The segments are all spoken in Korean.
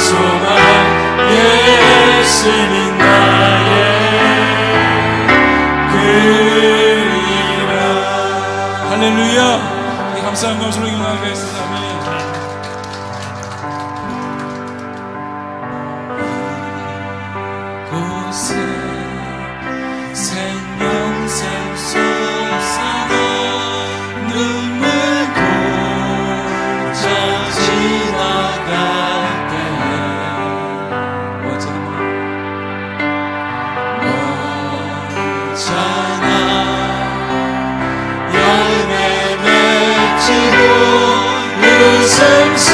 소망 예수님 나의 그리라. 할렐루야. 감사한 것으로 영광하겠습니다. 곳에 생명샘 솟아나 눈물 고쳐 지나갈 때에 너잖아 열매 맺히고 웃음소리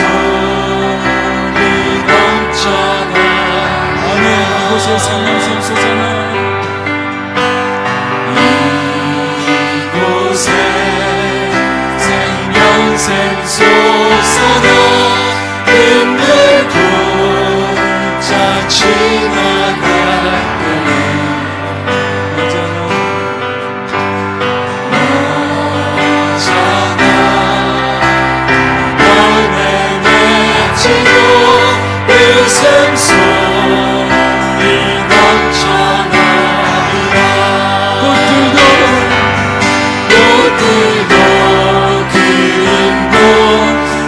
넘쳐나. 아멘. 이곳에 생명샘 솟아나 이곳에 생명샘 솟아나 눈물 고쳐 지나갈 때에 너잖아 열매 맺히고 웃음소리 넘쳐나리라. 꽃들도 그림도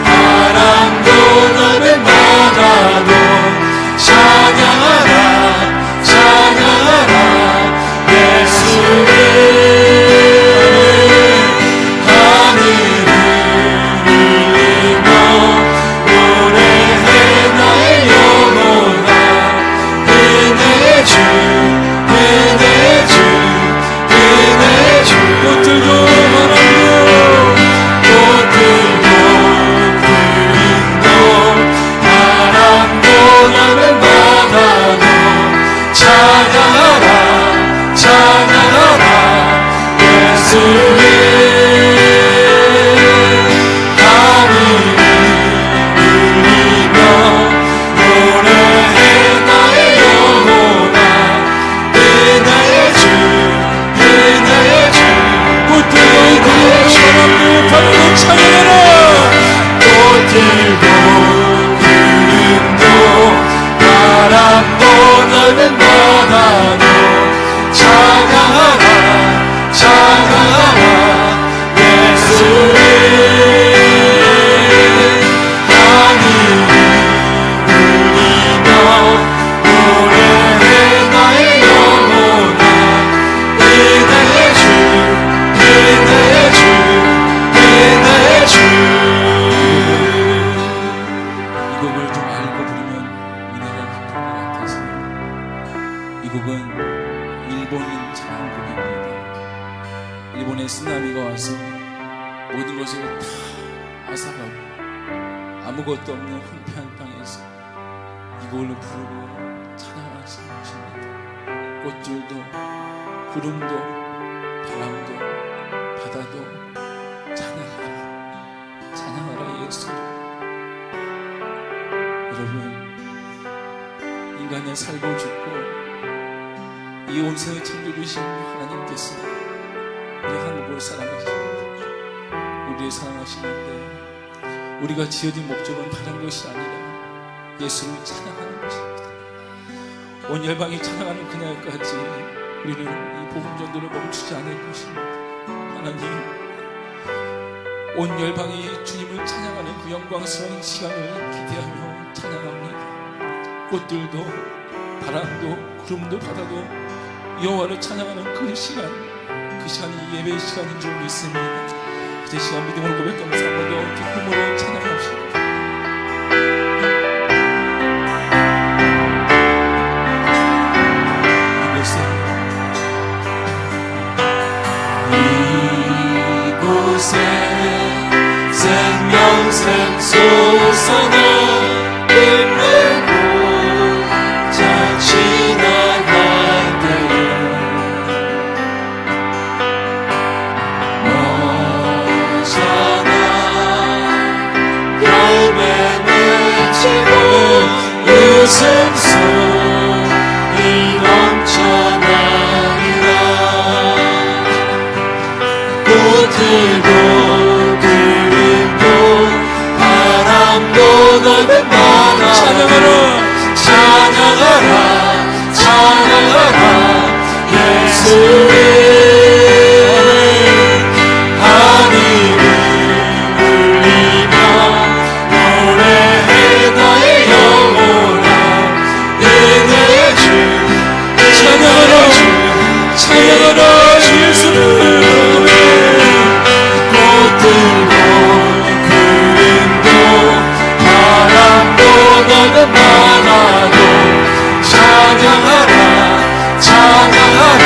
바람도 넓은 바다도 찬양하라 찬양하라 예수를. 하늘을 울리며 노래해 나의 영혼아. 은혜의 주 은혜의 주 은혜의 주. 꽃들도 그림도 바람도 넓은 바다도 찬양하라 찬양하라 예수를. 하늘을 울리며 노래해 나의 영혼아. 은혜의 주 은혜의 주. 꽃들도 바람도 바다도 찬양하라. 꽃들도 그림도 바람도 넓은 바다도 찬양하라 찬양하라 예수를. 하늘을 울리며 노래해 나의 영혼아. 은혜의 주 은혜의 주 은혜의 주. 이 곡을 좀 알고 부르면 은혜가 깊을 것 같아서. 이 곡은 일본인 찬양곡입니다. 일본의 쓰나미가 와서 모든 것을 다 앗아가고 아무것도 없는 황폐한 땅에서 이 곡을 부르고 찬양하시는 것입니다. 꽃들도 구름도 바람도 바다도 찬양하라 찬양하라 예수. 여러분, 인간은 살고 죽고 이 온 세상을 창조주신 하나님께서 우리 한국을 사랑하십니다. 우리를 사랑하시는데 우리가 지어진 목적은 다른 것이 아니라 예수를 찬양하는 것입니다. 온 열방이 찬양하는 그날까지 우리는 이 복음 전도를 멈추지 않을 것입니다. 하나님, 온 열방이 주님을 찬양하는 그 영광스러운 시간을 기대하며 찬양합니다. 꽃들도 바람도 구름도 바다도 여호와를 찬양하는 그 시간이 예배의 시간인 줄 믿습니다. 이제 시간 믿음으로 고백하면서 한 번 더 기쁨으로 찬양합시다. 이곳에 생명샘 솟아나 눈물 고쳐 지나갈 때에 너잖아 열매 맺히고 웃음소리 넘쳐나리라. 꽃들도 그림도 바람도 넓은 바다 찬양하라 찬양하라 찬양하라 예수를 하늘을 울리며 노래해 나의 영혼아 내내 주 찬양하라 찬양하라 예수를 꽃들도 구름도 바람도 너는 많아도 찬양하라 찬양하라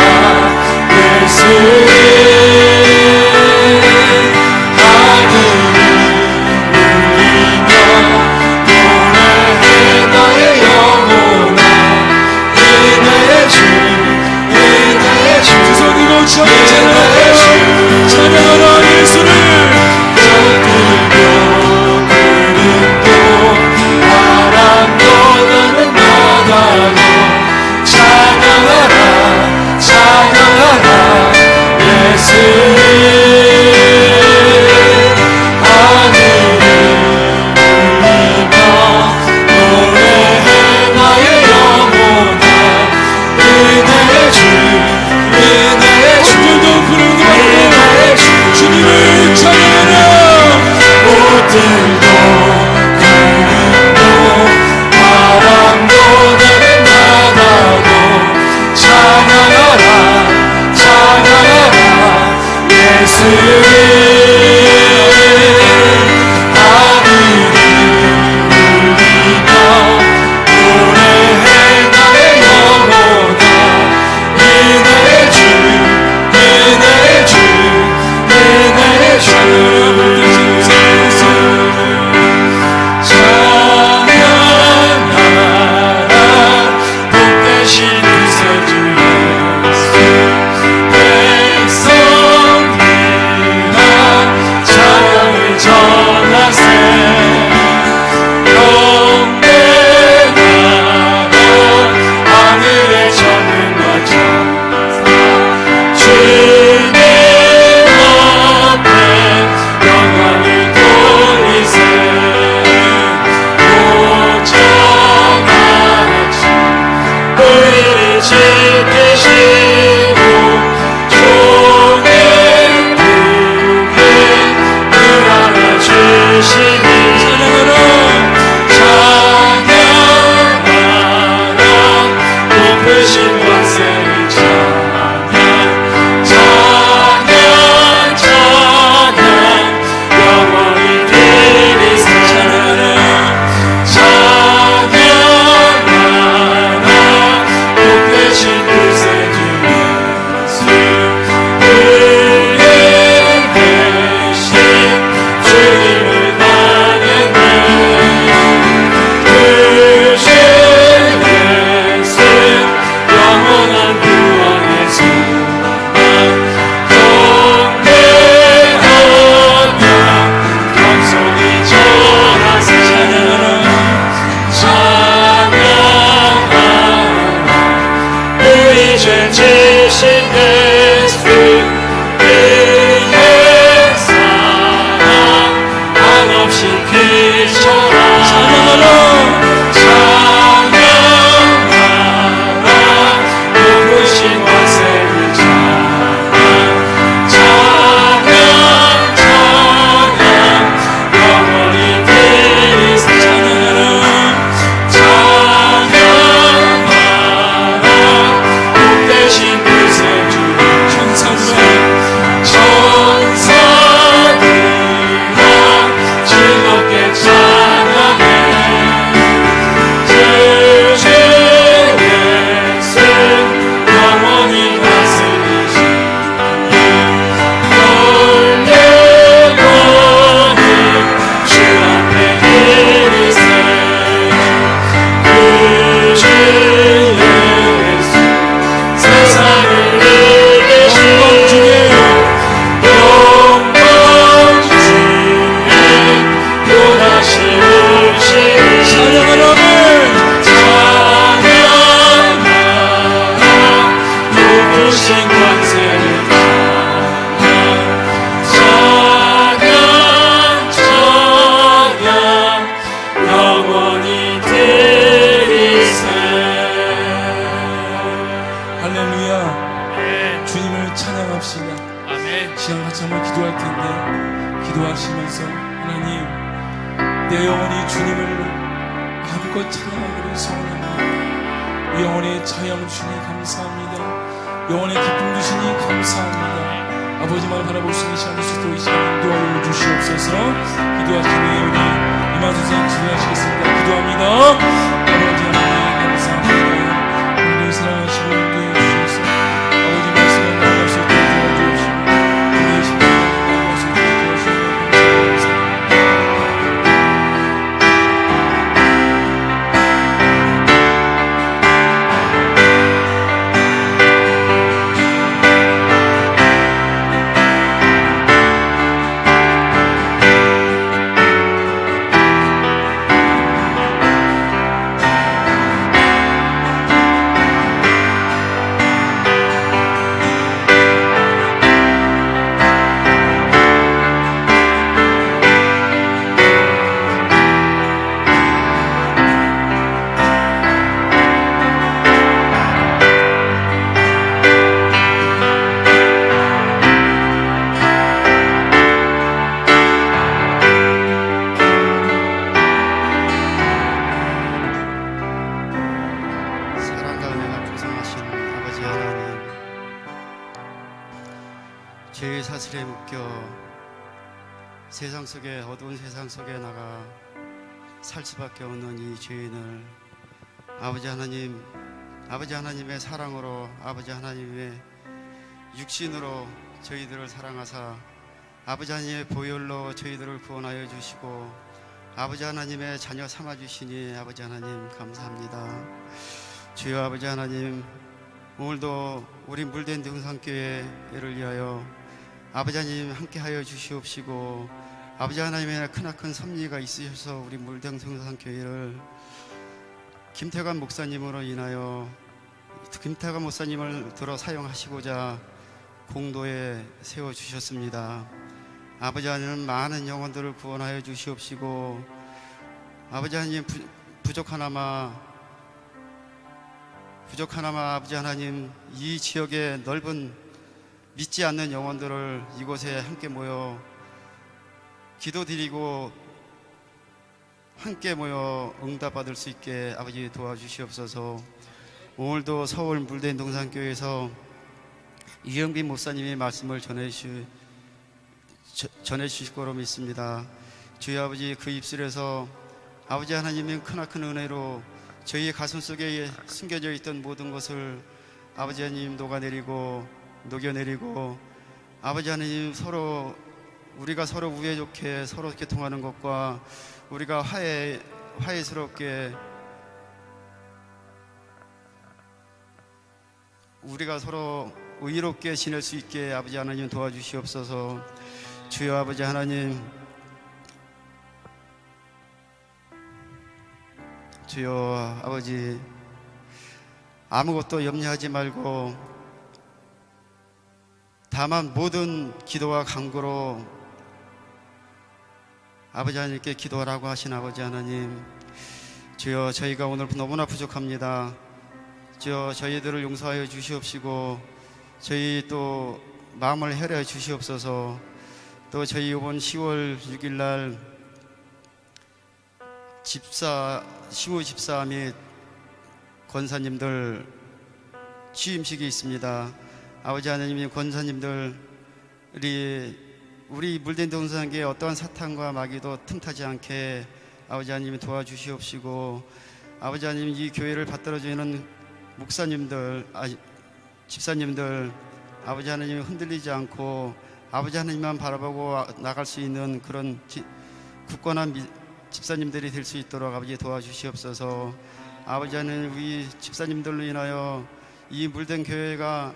내 영혼이 주님을 마음껏 찬양하기를 소원합니다. 영혼의 자영 주님 감사합니다. 영혼의 기쁨 주시니 감사합니다. 아버지 말 바라볼 수 있는 시간 주시고 이 시간 인도하여 주시옵소서. 기도하시는 우리 이만 선생님 기도하시겠습니다. 기도합니다. 아버지 하나님 감사합니다. 우리를 사랑하시고 인도해 주셔서 아버지 말씀을 나아갈 수 있도록 도와주옵시고 우리의 심령을 나아갈 수 있도록 도와주시고 감사합니다. 죄의 사슬에 묶여 세상 속에 어두운 세상 속에 나가 살 수밖에 없는 이 죄인을 아버지 하나님의 사랑으로 아버지 하나님의 육신으로 저희들을 사랑하사 아버지 하나님의 보혈로 저희들을 구원하여 주시고 아버지 하나님의 자녀 삼아 주시니 아버지 하나님 감사합니다. 주여 아버지 하나님, 오늘도 우리 물된 등산교회를 위하여 아버지 하나님 함께하여 주시옵시고 아버지 하나님의 크나큰 섭리가 있으셔서 우리 물된 등산교회를 김태관 목사님으로 인하여 김태관 목사님을 들어 사용하시고자 공도에 세워주셨습니다. 아버지 하나님 많은 영혼들을 구원하여 주시옵시고 아버지 하나님 부족하나마 아버지 하나님 이 지역의 넓은 믿지 않는 영혼들을 이곳에 함께 모여 기도드리고 함께 모여 응답받을 수 있게 아버지 도와주시옵소서. 오늘도 서울 물된 동산교회에서 이영빈 목사님이 말씀을 전해주실 거로 믿습니다. 주여 아버지 그 입술에서 아버지 하나님의 크나큰 은혜로 저희의 가슴 속에 숨겨져 있던 모든 것을 아버지 하나님 녹여내리고 아버지 하나님 우리가 서로 우애 좋게 서로 이렇게 통하는 것과 우리가 화해스럽게 우리가 서로 의롭게 지낼 수 있게 아버지 하나님 도와주시옵소서. 주여 아버지 하나님, 주여 아버지 아무것도 염려하지 말고 다만 모든 기도와 간구로 아버지 하나님께 기도하라고 하신 아버지 하나님, 주여 저희가 오늘 너무나 부족합니다. 주여 저희들을 용서하여 주시옵시고 저희 또 마음을 헤아려 주시옵소서. 또 저희 이번 10월 6일 날 시무 집사 및 권사님들 취임식이 있습니다. 아버지 하나님, 권사님들이 우리 물된 동산교회 어떠한 사탄과 마귀도 틈타지 않게 아버지 하나님이 도와주시옵시고 아버지 하나님 이 교회를 받들어주는 목사님들, 집사님들 아버지 하나님이 흔들리지 않고 아버지 하나님만 바라보고 나갈 수 있는 그런 굳건한 집사님들이 될 수 있도록 아버지 도와주시옵소서. 아버지 하나님 우리 집사님들로 인하여 이 물된 교회가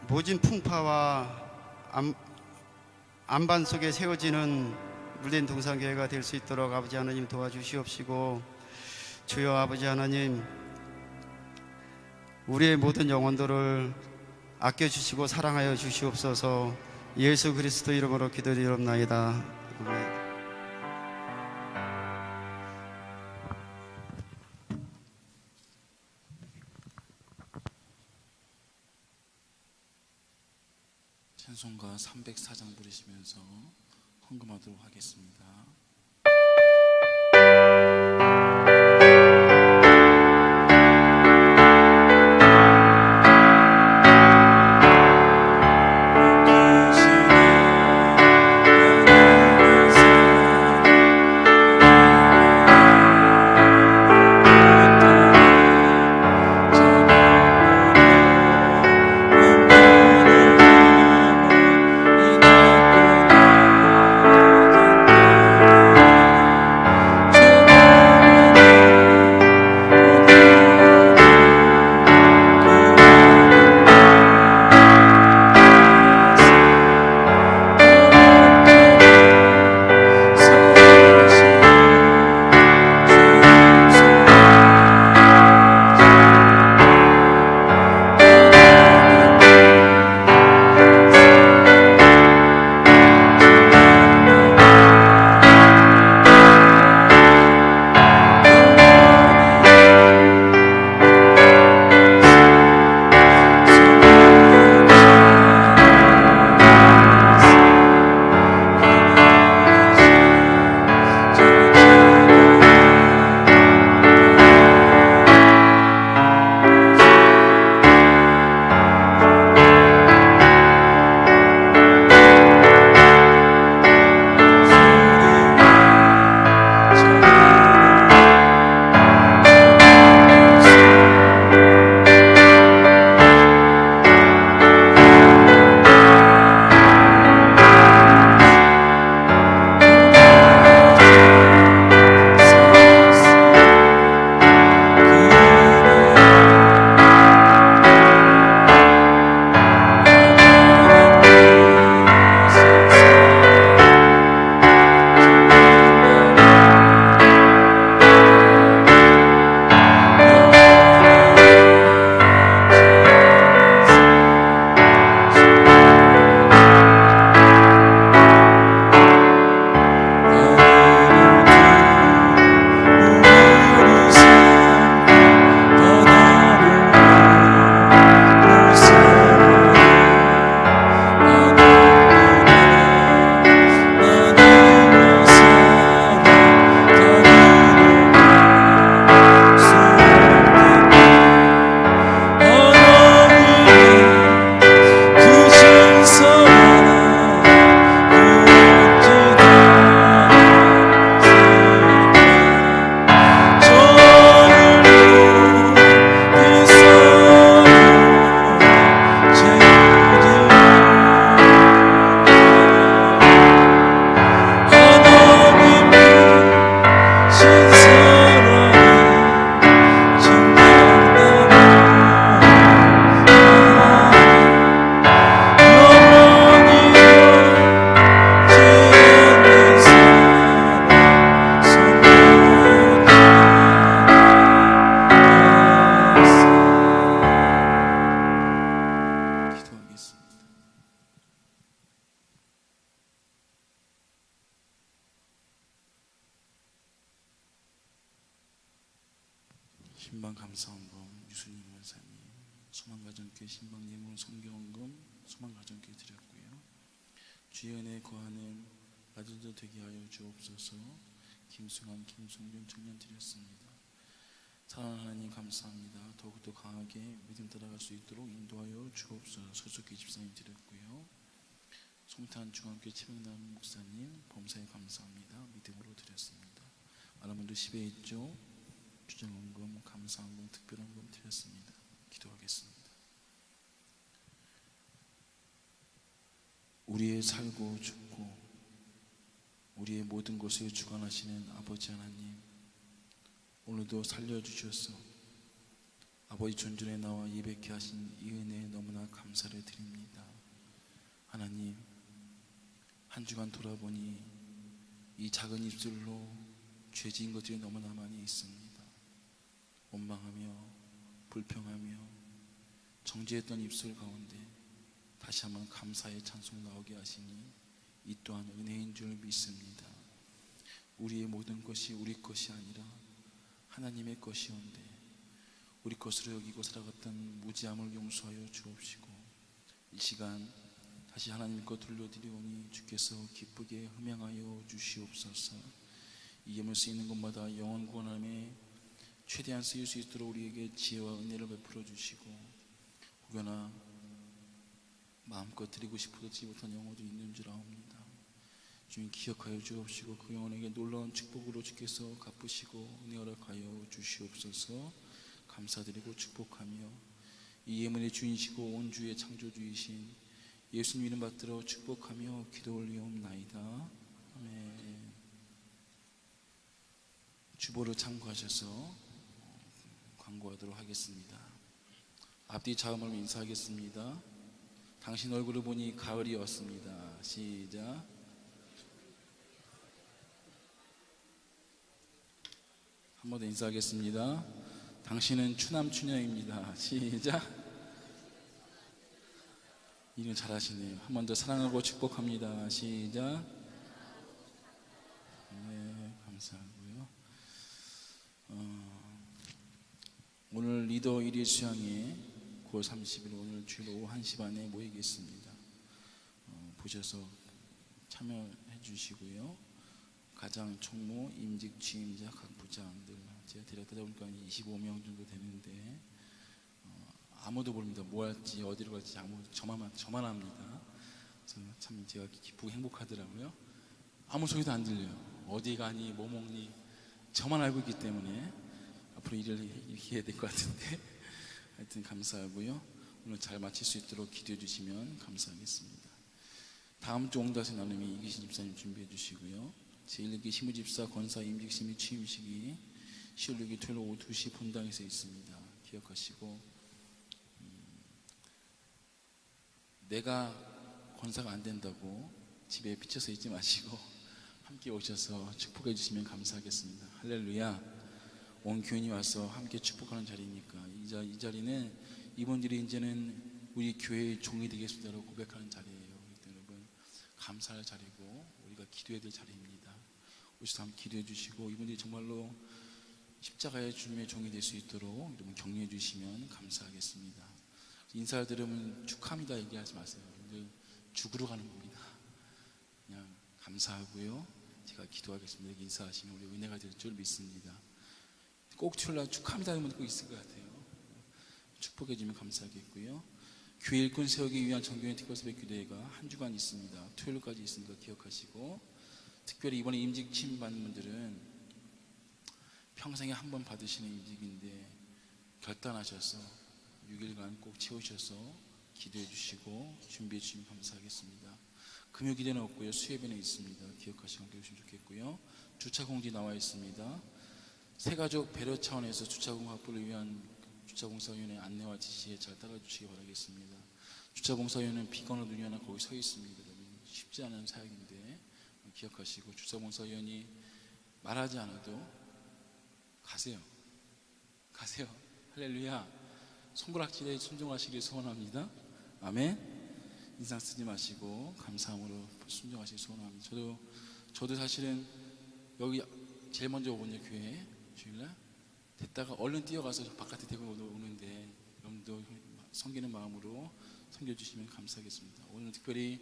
모진 풍파와 안반 속에 세워지는 물된 동산교회가 될 수 있도록 아버지 하나님 도와주시옵시고 주여 아버지 하나님 우리의 모든 영혼들을 아껴주시고 사랑하여 주시옵소서. 예수 그리스도 이름으로 기도드리옵나이다. 아멘. 찬송가 304장 부르시면서 헌금하도록 하겠습니다. 신방 감사헌금 유순임 원사님, 소망가정교회 신방예물 성경헌금 소망가정교회 드렸고요. 주의 은혜에 거하는 아들도 되게 하여 주옵소서. 김승환, 김성준 청년 드렸습니다. 사랑하는 하나님 감사합니다. 더욱더 강하게 믿음 따라갈 수 있도록 인도하여 주옵소서. 소속기 집사님 드렸고요. 송탄 중앙교회 최명남 목사님 범사에 감사합니다. 믿음으로 드렸습니다. 많은 분들 10회 있죠. 주정헌금, 감사헌금, 특별헌금 드렸습니다. 기도하겠습니다. 우리의 살고 죽고 우리의 모든 것을 주관하시는 아버지 하나님, 오늘도 살려주셔서 아버지 존전에 나와 예배케 하신 이 은혜에 너무나 감사를 드립니다. 하나님, 한 주간 돌아보니 이 작은 입술로 죄 지은 것들이 너무나 많이 있습니다. 원망하며 불평하며 정죄했던 입술 가운데 다시 한번 감사의 찬송 나오게 하시니 이 또한 은혜인 줄 믿습니다. 우리의 모든 것이 우리 것이 아니라 하나님의 것이온데 우리 것으로 여기고 살아갔던 무지함을 용서하여 주옵시고 이 시간 다시 하나님 것 돌려드리오니 주께서 기쁘게 흠양하여 주시옵소서. 이 예물 쓰이는 곳마다 영원 구원함에 최대한 쓰일 수 있도록 우리에게 지혜와 은혜를 베풀어 주시고, 혹여나 마음껏 드리고 싶어도 드리지 못한 영혼도 있는 줄 아옵니다. 주님 기억하여 주옵시고 그 영혼에게 놀라운 축복으로 주께서 갚으시고 은혜 허락하여 주시옵소서. 감사드리고 축복하며 이 예물의 주인이시고 온 주의 창조주이신 예수님 이름 받들어 축복하며 기도 올리옵나이다. 아멘. 주보를 참고하셔서 광고하도록 하겠습니다. 앞뒤 자음으로 인사하겠습니다. 당신 얼굴을 보니 가을이 왔습니다. 시작. 한 번 더 인사하겠습니다. 당신은 추남 추녀입니다. 시작. 일은 잘하시네요. 한 번 더 사랑하고 축복합니다. 시작. 네, 감사하고요. 오늘 리더 1일 수양회 9월 30일 오늘 주일 오후 1시 반에 모이겠습니다. 보셔서 참여해 주시고요. 가장 총무, 임직, 취임자, 각 부장들 제가 데려다 보니까 25명 정도 되는데 아무도 모릅니다. 뭐 할지 어디로 갈지 저만 합니다. 그래서 참 제가 기쁘고 행복하더라고요. 아무 소리도 안 들려요. 어디 가니 뭐 먹니 저만 알고 있기 때문에 앞으로 일을 이렇게 해야 될 것 같은데 하여튼 감사하고요. 오늘 잘 마칠 수 있도록 기도해 주시면 감사하겠습니다. 다음 주 옹달새 나눔이 이기신 집사님 준비해 주시고요. 제1기 시무집사 권사 임직 시민 취임식이 10월 6일 토요일 오후 2시 본당에서 있습니다. 기억하시고 내가 권사가 안 된다고 집에 비쳐서 있지 마시고 함께 오셔서 축복해 주시면 감사하겠습니다. 할렐루야. 온 교인이 와서 함께 축복하는 자리니까 이 자리는 이분들이 이제는 우리 교회의 종이 되겠습니다라고 고백하는 자리예요. 여러분 감사할 자리고 우리가 기도해야 될 자리입니다. 오셔서 함께 기도해 주시고 이분들이 정말로 십자가의 주님의 종이 될 수 있도록 여러분 격려해 주시면 감사하겠습니다. 인사를 들으면 축하합니다 얘기하지 마세요. 여러분들 죽으러 가는 겁니다. 그냥 감사하고요. 제가 기도하겠습니다. 이렇게 인사하시면 우리 은혜가 될 줄 믿습니다. 꼭 주일날 축하합니다 하는 분 꼭 있을 것 같아요. 축복해 주면 감사하겠고요. 교회 일꾼 세우기 위한 정교회 특별새벽 기도회가 한 주간 있습니다. 토요일까지 있으니까 기억하시고, 특별히 이번에 임직 취임 받는 분들은 평생에 한 번 받으시는 임직인데 결단하셔서 6일간 꼭 채우셔서 기도해 주시고 준비해 주시면 감사하겠습니다. 금요 기대는 없고요. 수요예배는 있습니다. 기억하시고 함께 오시면 좋겠고요. 주차 공지 나와 있습니다. 새가족 배려 차원에서 주차공 확보를 위한 주차공사위원회 안내와 지시에 잘 따라주시기 바라겠습니다. 주차공사위원회는 비건을 누리 하나 거기 서 있습니다. 쉽지 않은 사역인데 기억하시고, 주차공사위원이 말하지 않아도 가세요. 할렐루야. 손가락질에 순종하시길 소원합니다. 아멘. 인상 쓰지 마시고 감사함으로 순종하시길 소원합니다. 저도 사실은 여기 제일 먼저 오거든요. 교회에 주일날 됐다가 얼른 뛰어가서 바깥에 대고 오는데 여러분도 섬기는 마음으로 섬겨주시면 감사하겠습니다. 오늘 특별히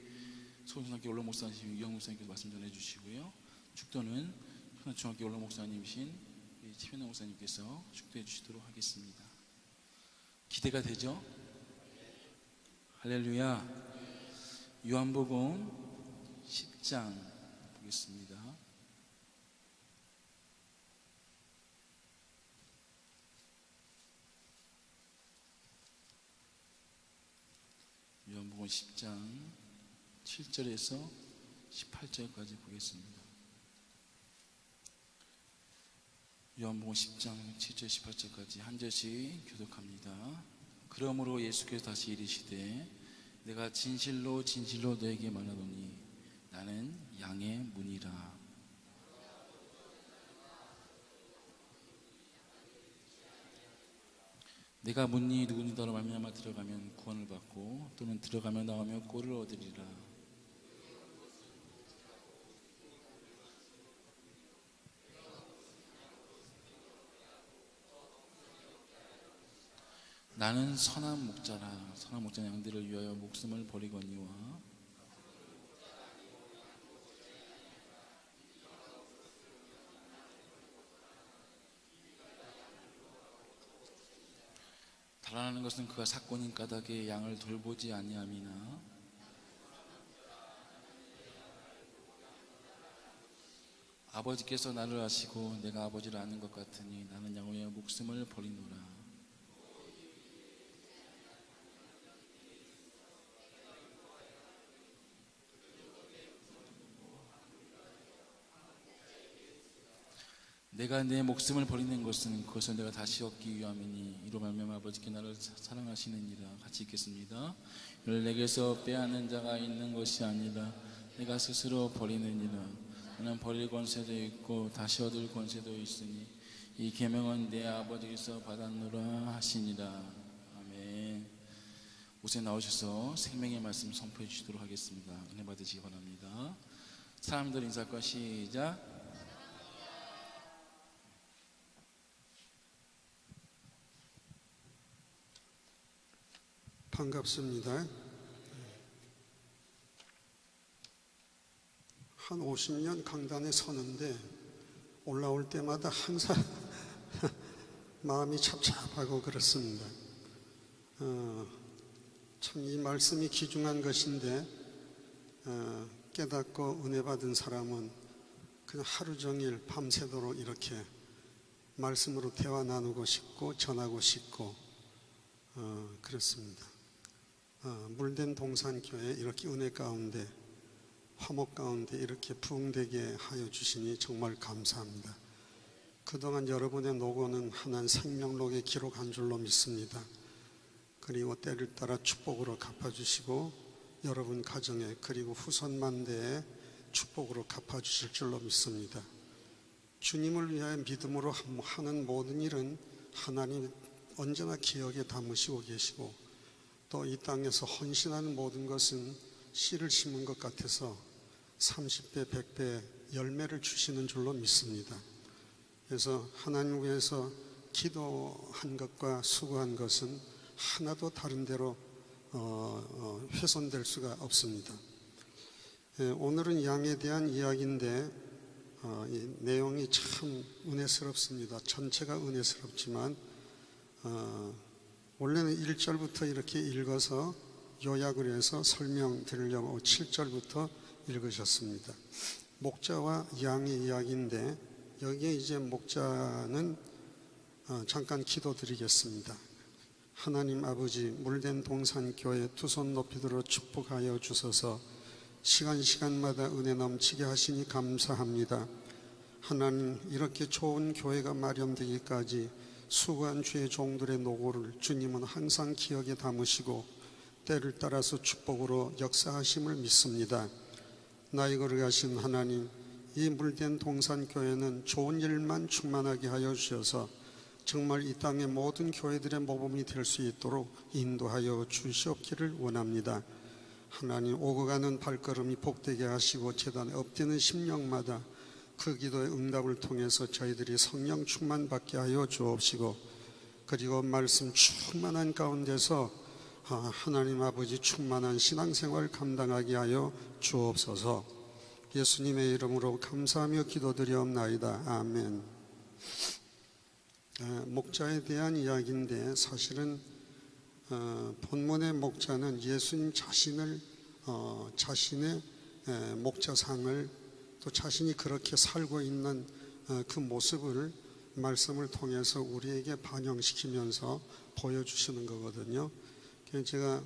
소원중학교 원로 목사님 유영 목사님께서 말씀 전해주시고요. 축도는 현안중학교 원로 목사님이신 최현호 목사님께서 축도해 주시도록 하겠습니다. 기대가 되죠? 할렐루야. 요한복음 10장 보겠습니다. 요한복음 10장 7절에서 18절까지 보겠습니다. 요한복음 10장 7절 18절까지 한 절씩 교독합니다. 그러므로 예수께서 다시 이르시되 내가 진실로 진실로 너에게 말하노니 나는 양의 문이라. 내가 문이 누구니다로 말미암아 들어가면 구원을 받고 또는 들어가며 나오며 꼴을 얻으리라. 나는 선한 목자라. 선한 목자는 양들을 위하여 목숨을 버리거니와 달아나는 것은 그가 사건인 까닭에 양을 돌보지 아니함이나 아버지께서 나를 아시고 내가 아버지를 아는 것 같으니 나는 양을 위하여 목숨을 버리노라. 내가 내 목숨을 버리는 것은 그것을 내가 다시 얻기 위함이니 이로 말미암아 아버지께 나를 사랑하시느니라. 같이 읽겠습니다. 이를 내게서 빼앗는 자가 있는 것이 아니라 내가 스스로 버리느니라. 나는 버릴 권세도 있고 다시 얻을 권세도 있으니 이 계명은 내 아버지께서 받았노라 하시니라. 아멘. 옷에 나오셔서 생명의 말씀 선포해 주시도록 하겠습니다. 은혜 받으시기 바랍니다. 사람들 인사과 시작. 반갑습니다. 한 50년 강단에 서는데 올라올 때마다 항상 마음이 찹찹하고 그렇습니다. 참 이 말씀이 귀중한 것인데 깨닫고 은혜 받은 사람은 그냥 하루 종일 밤새도록 이렇게 말씀으로 대화 나누고 싶고 전하고 싶고 그렇습니다. 물된 동산교회 이렇게 은혜 가운데 화목 가운데 이렇게 부흥되게 하여 주시니 정말 감사합니다. 그동안 여러분의 노고는 하나님 생명록에 기록한 줄로 믿습니다. 그리고 때를 따라 축복으로 갚아주시고 여러분 가정에 그리고 후손 만대에 축복으로 갚아주실 줄로 믿습니다. 주님을 위하여 믿음으로 하는 모든 일은 하나님 언제나 기억에 담으시고 계시고 또 이 땅에서 헌신하는 모든 것은 씨를 심은 것 같아서 30배, 100배 열매를 주시는 줄로 믿습니다. 그래서 하나님 위해서 기도한 것과 수고한 것은 하나도 다른 데로 훼손될 수가 없습니다. 오늘은 양에 대한 이야기인데 이 내용이 참 은혜스럽습니다. 전체가 은혜스럽지만 원래는 1절부터 이렇게 읽어서 요약을 해서 설명드리려고 7절부터 읽으셨습니다. 목자와 양의 이야기인데 여기에 이제 목자는 잠깐 기도드리겠습니다. 하나님 아버지, 물된 동산교회 두 손 높이 들어 축복하여 주소서. 시간마다 은혜 넘치게 하시니 감사합니다. 하나님, 이렇게 좋은 교회가 마련되기까지 수고한 주의 종들의 노고를 주님은 항상 기억에 담으시고 때를 따라서 축복으로 역사하심을 믿습니다. 나이 거룩하신 하나님, 이 물된 동산교회는 좋은 일만 충만하게 하여 주셔서 정말 이 땅의 모든 교회들의 모범이 될 수 있도록 인도하여 주시옵기를 원합니다. 하나님, 오고 가는 발걸음이 복되게 하시고 제단에 엎드는 심령마다 그 기도의 응답을 통해서 저희들이 성령 충만 받게 하여 주옵시고 그리고 말씀 충만한 가운데서 하나님 아버지 충만한 신앙생활 감당하게 하여 주옵소서. 예수님의 이름으로 감사하며 기도드리옵나이다. 아멘. 목자에 대한 이야기인데 사실은 본문의 목자는 예수님 자신을 자신의 목자상을 또 자신이 그렇게 살고 있는 그 모습을 말씀을 통해서 우리에게 반영시키면서 보여주시는 거거든요. 그래서 제가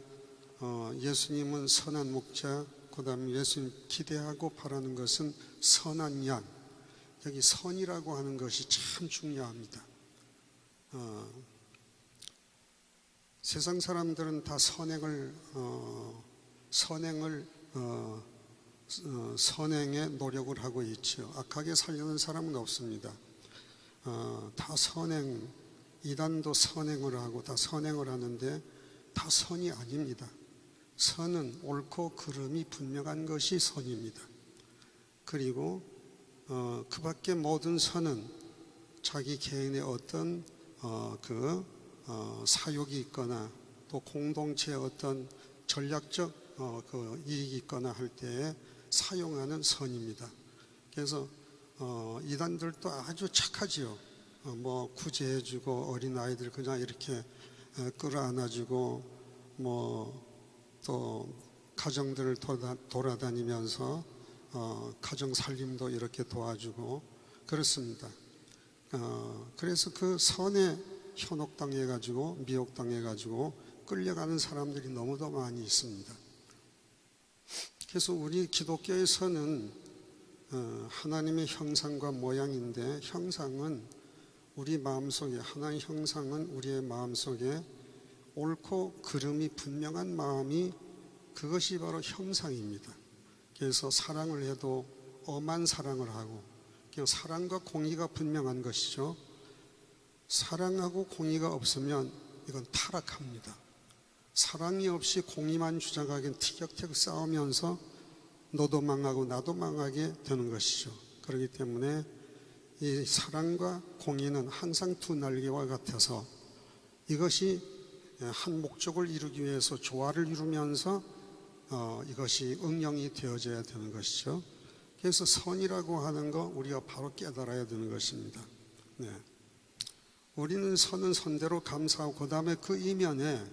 예수님은 선한 목자, 그 다음에 예수님 기대하고 바라는 것은 선한 양. 여기 선이라고 하는 것이 참 중요합니다. 세상 사람들은 다 선행에 노력을 하고 있죠. 악하게 살려는 사람은 없습니다. 다 선행, 이단도 선행을 하고 다 선행을 하는데 다 선이 아닙니다. 선은 옳고 그름이 분명한 것이 선입니다. 그리고 그 밖에 모든 선은 자기 개인의 어떤 사욕이 있거나 또 공동체의 어떤 전략적 이익이 있거나 할 때에 사용하는 선입니다. 그래서 이단들도 아주 착하지요. 구제해주고 어린아이들 그냥 이렇게 끌어안아주고 또 가정들을 돌아다니면서 가정 살림도 이렇게 도와주고 그렇습니다. 그래서 그 선에 현혹당해가지고 미혹당해가지고 끌려가는 사람들이 너무도 많이 있습니다. 그래서 우리 기독교에서는 하나님의 형상과 모양인데, 형상은 우리 마음속에, 하나님의 형상은 우리의 마음속에 옳고 그름이 분명한 마음이, 그것이 바로 형상입니다. 그래서 사랑을 해도 엄한 사랑을 하고, 그냥 사랑과 공의가 분명한 것이죠. 사랑하고 공의가 없으면 이건 타락합니다. 사랑이 없이 공의만 주장하기엔 티격태격 싸우면서 너도 망하고 나도 망하게 되는 것이죠. 그렇기 때문에 이 사랑과 공의는 항상 두 날개와 같아서 이것이 한 목적을 이루기 위해서 조화를 이루면서 이것이 응용이 되어져야 되는 것이죠. 그래서 선이라고 하는 거 우리가 바로 깨달아야 되는 것입니다. 네. 우리는 선은 선대로 감사하고, 그 다음에 그 이면에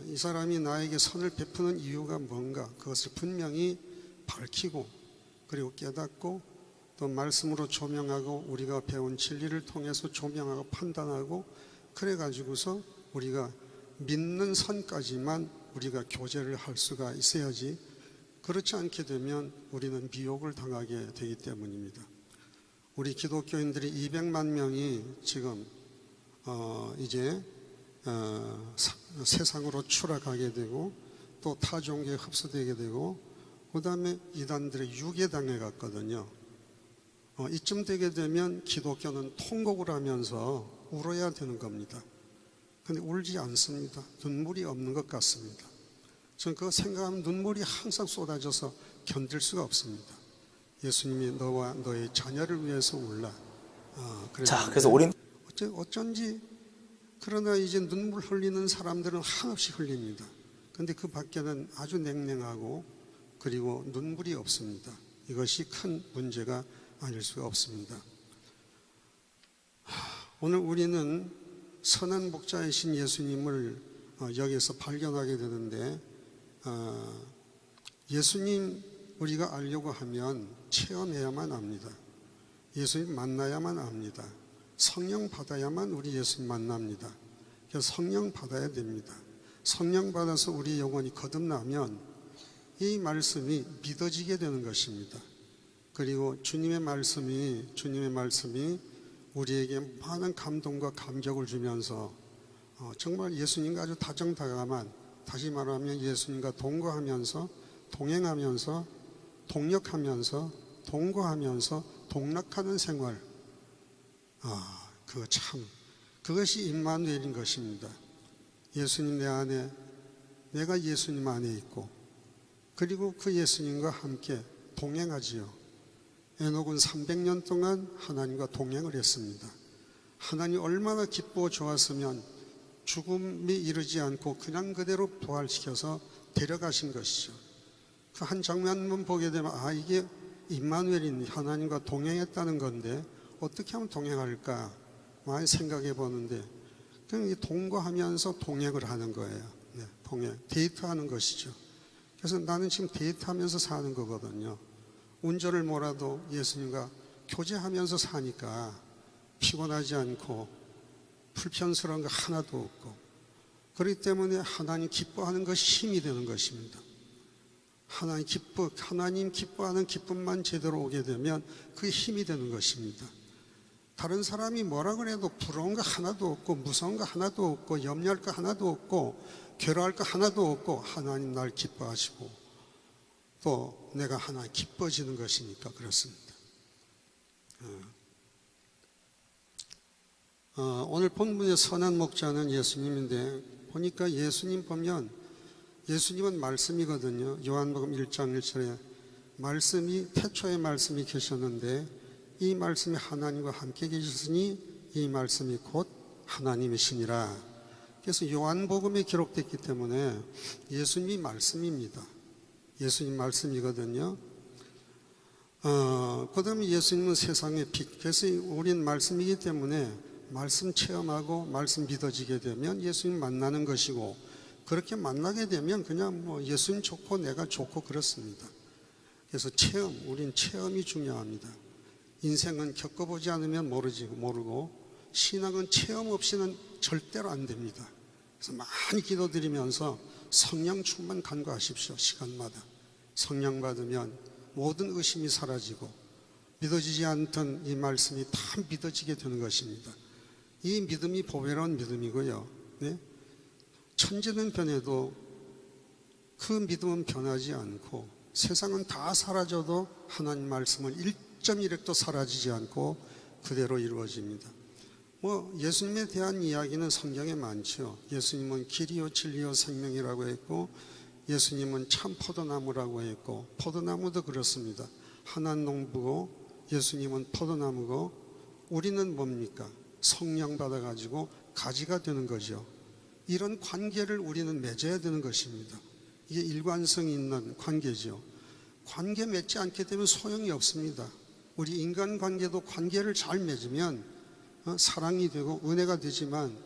이 사람이 나에게 선을 베푸는 이유가 뭔가, 그것을 분명히 밝히고, 그리고 깨닫고, 또 말씀으로 조명하고, 우리가 배운 진리를 통해서 조명하고 판단하고, 그래 가지고서 우리가 믿는 선까지만 우리가 교제를 할 수가 있어야지, 그렇지 않게 되면 우리는 미혹을 당하게 되기 때문입니다. 우리 기독교인들이 200만 명이 지금 이제 세상으로 추락하게 되고, 또 타종교에 흡수되게 되고, 그 다음에 이단들의 유괴당해 갔거든요. 이쯤 되게 되면 기독교는 통곡을 하면서 울어야 되는 겁니다. 근데 울지 않습니다. 눈물이 없는 것 같습니다. 저는 그거 생각하면 눈물이 항상 쏟아져서 견딜 수가 없습니다. 예수님이 너와 너의 자녀를 위해서 울라. 자, 그래서 우린 어쩐지, 그러나 이제 눈물 흘리는 사람들은 한없이 흘립니다. 근데 그 밖에는 아주 냉랭하고, 그리고 눈물이 없습니다. 이것이 큰 문제가 아닐 수가 없습니다. 오늘 우리는 선한 목자이신 예수님을 여기서 발견하게 되는데, 예수님 우리가 알려고 하면 체험해야만 합니다. 예수님 만나야만 합니다. 성령 받아야만 우리 예수님 만납니다. 그래서 성령 받아야 됩니다. 성령 받아서 우리 영혼이 거듭나면 이 말씀이 믿어지게 되는 것입니다. 그리고 주님의 말씀이 우리에게 많은 감동과 감격을 주면서 정말 예수님과 아주 다정다감한, 다시 말하면 예수님과 동거하면서, 동행하면서, 동력하면서, 동거하면서 동락하는 생활, 그것이 임마누엘인 것입니다. 예수님 내 안에, 내가 예수님 안에 있고, 그리고 그 예수님과 함께 동행하지요. 에녹은 300년 동안 하나님과 동행을 했습니다. 하나님 얼마나 기쁘고 좋았으면 죽음이 이르지 않고 그냥 그대로 부활시켜서 데려가신 것이죠. 그 한 장면만 보게 되면 이게 임마누엘인 하나님과 동행했다는 건데 어떻게 하면 동행할까 많이 생각해 보는데, 그냥 동거하면서 동행을 하는 거예요. 네, 동행, 데이트하는 것이죠. 그래서 나는 지금 데이트하면서 사는 거거든요. 운전을 몰아도 예수님과 교제하면서 사니까 피곤하지 않고 불편스러운 거 하나도 없고, 그렇기 때문에 하나님 기뻐하는 것이 힘이 되는 것입니다. 하나님 기뻐하는 기쁨만 제대로 오게 되면 그게 힘이 되는 것입니다. 다른 사람이 뭐라 그래도 부러운 거 하나도 없고, 무서운 거 하나도 없고, 염려할 거 하나도 없고, 괴로워할 거 하나도 없고, 하나님 날 기뻐하시고 또 내가 하나님 기뻐지는 것이니까 그렇습니다. 오늘 본문의 선한 목자는 예수님인데, 보니까 예수님 보면 예수님은 말씀이거든요. 요한복음 1장 1절에 말씀이, 태초에 말씀이 계셨는데 이 말씀이 하나님과 함께 계셨으니 이 말씀이 곧 하나님이시니라. 그래서 요한복음에 기록됐기 때문에 예수님이 말씀입니다. 예수님 말씀이거든요. 그 다음에 예수님은 세상의 빛. 그래서 우린 말씀이기 때문에 말씀 체험하고 말씀 믿어지게 되면 예수님 만나는 것이고, 그렇게 만나게 되면 그냥 뭐 예수님 좋고 내가 좋고 그렇습니다. 그래서 우린 체험이 중요합니다. 인생은 겪어보지 않으면 모르고, 신앙은 체험 없이는 절대로 안 됩니다. 그래서 많이 기도드리면서 성령 충만 간구하십시오. 시간마다 성령 받으면 모든 의심이 사라지고 믿어지지 않던 이 말씀이 다 믿어지게 되는 것입니다. 이 믿음이 보배로운 믿음이고요. 네? 천지는 변해도 그 믿음은 변하지 않고, 세상은 다 사라져도 하나님 말씀은 1.1핵도 사라지지 않고 그대로 이루어집니다. 예수님에 대한 이야기는 성경에 많죠. 예수님은 길이요 진리요 생명이라고 했고, 예수님은 참 포도나무라고 했고, 포도나무도 그렇습니다. 하나는 농부고 예수님은 포도나무고, 우리는 뭡니까? 성령 받아가지고 가지가 되는 거죠. 이런 관계를 우리는 맺어야 되는 것입니다. 이게 일관성이 있는 관계죠. 관계 맺지 않게 되면 소용이 없습니다. 우리 인간관계도 관계를 잘 맺으면 사랑이 되고 은혜가 되지만,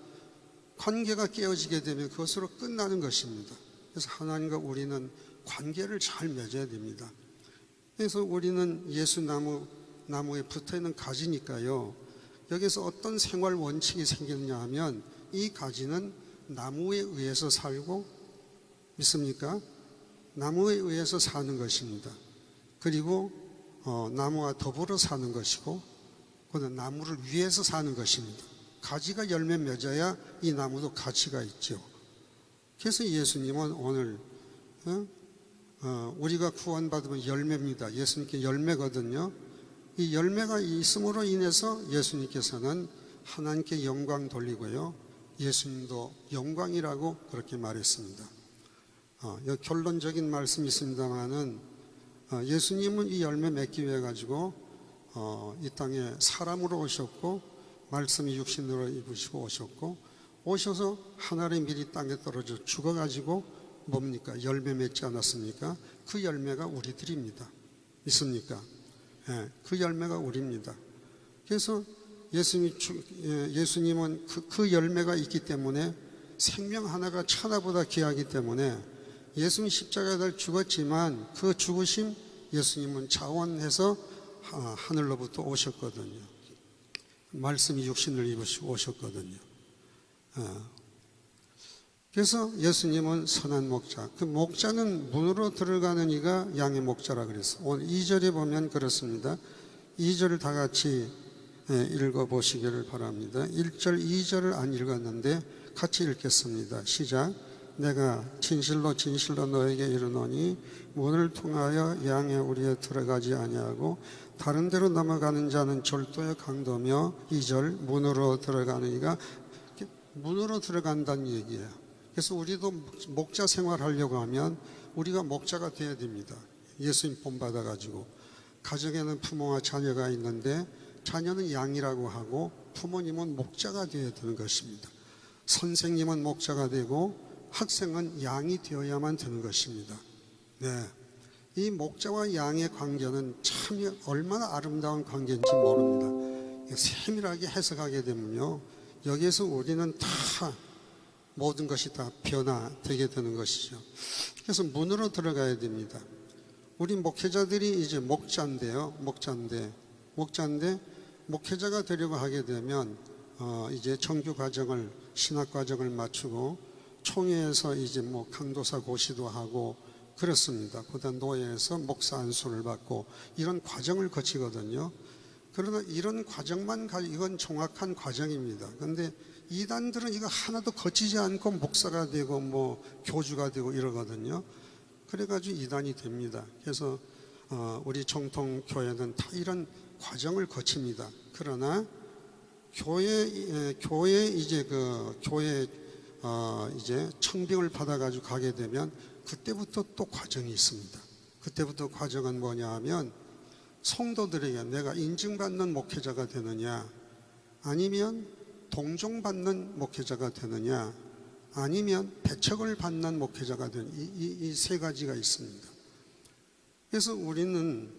관계가 깨어지게 되면 그것으로 끝나는 것입니다. 그래서 하나님과 우리는 관계를 잘 맺어야 됩니다. 그래서 우리는 예수나무에 붙어있는 가지니까요, 여기서 어떤 생활 원칙이 생기느냐 하면, 이 가지는 나무에 의해서 살고, 믿습니까? 나무에 의해서 사는 것입니다. 그리고 나무와 더불어 사는 것이고, 그는 나무를 위해서 사는 것입니다. 가지가 열매 맺어야 이 나무도 가치가 있죠. 그래서 예수님은 오늘 우리가 구원받으면 열매입니다. 예수님께 열매거든요. 이 열매가 있음으로 인해서 예수님께서는 하나님께 영광 돌리고요, 예수님도 영광이라고 그렇게 말했습니다. 여기 결론적인 말씀이 있습니다만은, 예수님은 이 열매 맺기 위해 가지고 이 땅에 사람으로 오셨고, 말씀이 육신으로 입으시고 오셔서 하늘의 밀이 땅에 떨어져 죽어가지고 뭡니까? 열매 맺지 않았습니까? 그 열매가 우리들입니다. 믿습니까? 예, 그 열매가 우리입니다. 그래서 예수님은 그 열매가 있기 때문에, 생명 하나가 천하보다 귀하기 때문에 예수님 십자가에 달려 죽었지만, 그 죽으심 예수님은 자원해서 하늘로부터 오셨거든요. 말씀이 육신을 입으시고 오셨거든요. 그래서 예수님은 선한 목자, 그 목자는 문으로 들어가는 이가 양의 목자라 그랬어요. 오늘 2절에 보면 그렇습니다. 2절을 다 같이 읽어보시기를 바랍니다. 1절, 2절을 안 읽었는데 같이 읽겠습니다. 시작. 내가 진실로 진실로 너에게 이르노니 문을 통하여 양의 우리에 들어가지 아니하고 다른 데로 넘어가는 자는 절도의 강도며, 2절, 문으로 들어가는 이가, 문으로 들어간다는 얘기예요. 그래서 우리도 목자 생활하려고 하면 우리가 목자가 되어야 됩니다. 예수님 본받아 가지고, 가정에는 부모와 자녀가 있는데 자녀는 양이라고 하고 부모님은 목자가 되어야 되는 것입니다. 선생님은 목자가 되고 학생은 양이 되어야만 되는 것입니다. 네, 이 목자와 양의 관계는 참 얼마나 아름다운 관계인지 모릅니다. 세밀하게 해석하게 되면요, 여기에서 우리는 다 모든 것이 다 변화되게 되는 것이죠. 그래서 문으로 들어가야 됩니다. 우리 목회자들이 이제 목자인데 목회자가 되려고 하게 되면 이제 정규 과정을, 신학 과정을 마치고 총회에서 이제 뭐 강도사 고시도 하고 그렇습니다. 그다음 노예에서 목사 안수를 받고 이런 과정을 거치거든요. 그러나 이런 과정만 이건 정확한 과정입니다. 그런데 이단들은 이거 하나도 거치지 않고 목사가 되고 뭐 교주가 되고 이러거든요. 그래가지고 이단이 됩니다. 그래서 우리 정통 교회는 다 이런 과정을 거칩니다. 그러나 교회 이제 이제 청빙을 받아가지고 가게 되면 그때부터 또 과정이 있습니다. 그때부터 과정은 뭐냐 하면, 성도들에게 내가 인증받는 목회자가 되느냐, 아니면 동종받는 목회자가 되느냐, 아니면 배척을 받는 목회자가 되느냐, 이 세 가지가 있습니다. 그래서 우리는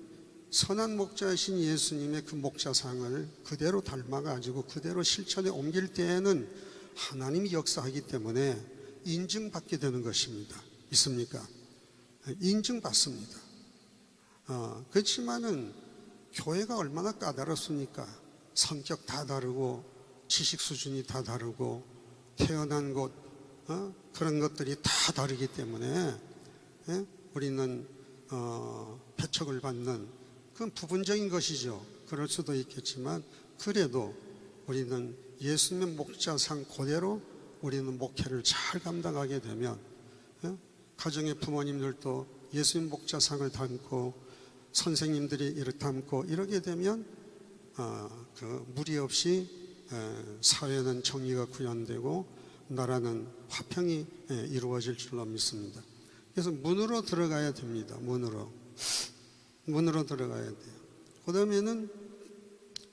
선한 목자이신 예수님의 그 목자상을 그대로 닮아가지고 그대로 실천에 옮길 때에는 하나님이 역사하기 때문에 인증받게 되는 것입니다. 있습니까? 인증받습니다. 그렇지만은 교회가 얼마나 까다롭습니까? 성격 다 다르고 지식 수준이 다 다르고 태어난 곳 그런 것들이 다 다르기 때문에 우리는 배척을 받는 그건 부분적인 것이죠. 그럴 수도 있겠지만 그래도 우리는 예수님의 목자상 그대로 우리는 목회를 잘 감당하게 되면 가정의 부모님들도 예수님 목자상을 담고 선생님들이 이렇게 담고 이러게 되면 그 무리 없이 사회는 정의가 구현되고 나라는 화평이 이루어질 줄로 믿습니다. 그래서 문으로 들어가야 됩니다. 문으로 들어가야 돼요. 그 다음에는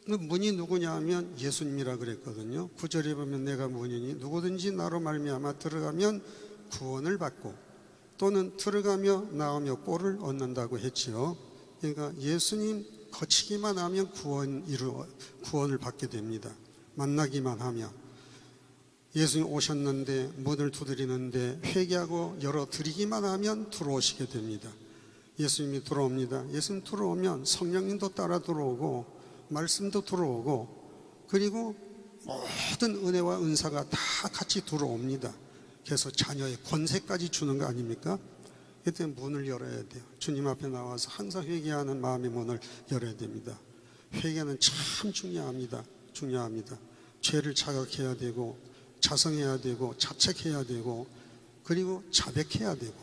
그 문이 누구냐 하면 예수님이라 그랬거든요. 9절에 보면 내가 문이니 누구든지 나로 말미암아 들어가면 구원을 받고 또는 들어가며 나오며 꼴을 얻는다고 했지요. 그러니까 예수님 거치기만 하면 구원을 받게 됩니다. 만나기만 하면. 예수님 오셨는데 문을 두드리는데 회개하고 열어드리기만 하면 들어오시게 됩니다. 예수님이 들어옵니다. 예수님 들어오면 성령님도 따라 들어오고 말씀도 들어오고 그리고 모든 은혜와 은사가 다 같이 들어옵니다. 그래서 자녀의 권세까지 주는 거 아닙니까? 그때 문을 열어야 돼요. 주님 앞에 나와서 항상 회개하는 마음의 문을 열어야 됩니다. 회개는 참 중요합니다. 죄를 자각해야 되고 자성해야 되고 자책해야 되고 그리고 자백해야 되고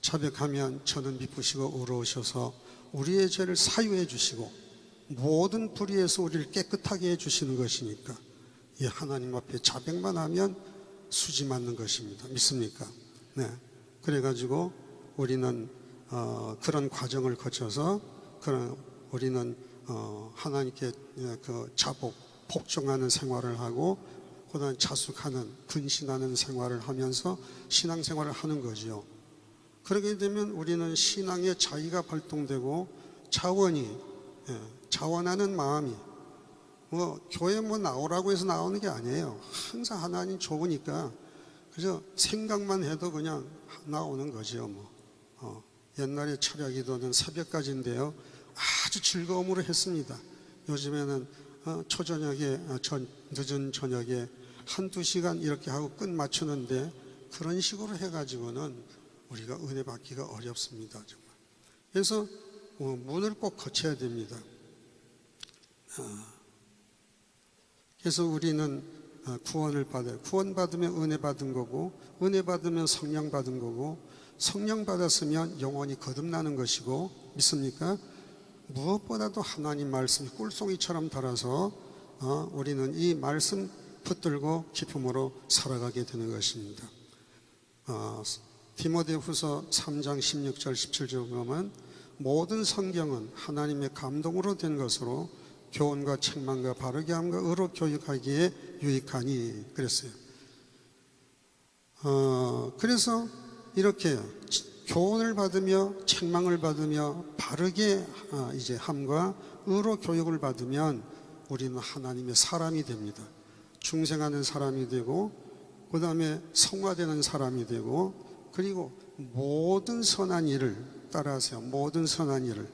자백하면 저는 미쁘시고 의로우셔서 우리의 죄를 사유해 주시고 모든 불의에서 우리를 깨끗하게 해 주시는 것이니까 이 하나님 앞에 자백만 하면 수지 맞는 것입니다. 믿습니까? 네. 그래가지고 우리는 그런 과정을 거쳐서 우리는 하나님께 그 자복 복종하는 생활을 하고 그다음 자숙하는 근신하는 생활을 하면서 신앙생활을 하는 거지요. 그렇게 되면 우리는 신앙의 자의가 발동되고 자원하는 마음이 교회 나오라고 해서 나오는 게 아니에요. 항상 하나님 좋으니까 그래서 생각만 해도 그냥 나오는 거죠. 옛날에 철야기도는 새벽까지인데요. 아주 즐거움으로 했습니다. 요즘에는 초저녁에 늦은 저녁에 한두 시간 이렇게 하고 끝 맞추는데 그런 식으로 해가지고는 우리가 은혜 받기가 어렵습니다. 정말. 그래서 문을 꼭 거쳐야 됩니다. 그래서 우리는 구원을 받아요. 구원 받으면 은혜 받은 거고 은혜 받으면 성령 받은 거고 성령 받았으면 영원히 거듭나는 것이고 믿습니까? 무엇보다도 하나님 말씀이 꿀송이처럼 달아서 우리는 이 말씀 붙들고 기쁨으로 살아가게 되는 것입니다. 디모데후서 3장 16절 17절 보면 모든 성경은 하나님의 감동으로 된 것으로 교훈과 책망과 바르게 함과 의로 교육하기에 유익하니 그랬어요. 그래서 이렇게 교훈을 받으며 책망을 받으며 바르게 이제 함과 의로 교육을 받으면 우리는 하나님의 사람이 됩니다. 중생하는 사람이 되고 그 다음에 성화되는 사람이 되고 그리고 모든 선한 일을 따라하세요. 모든 선한 일을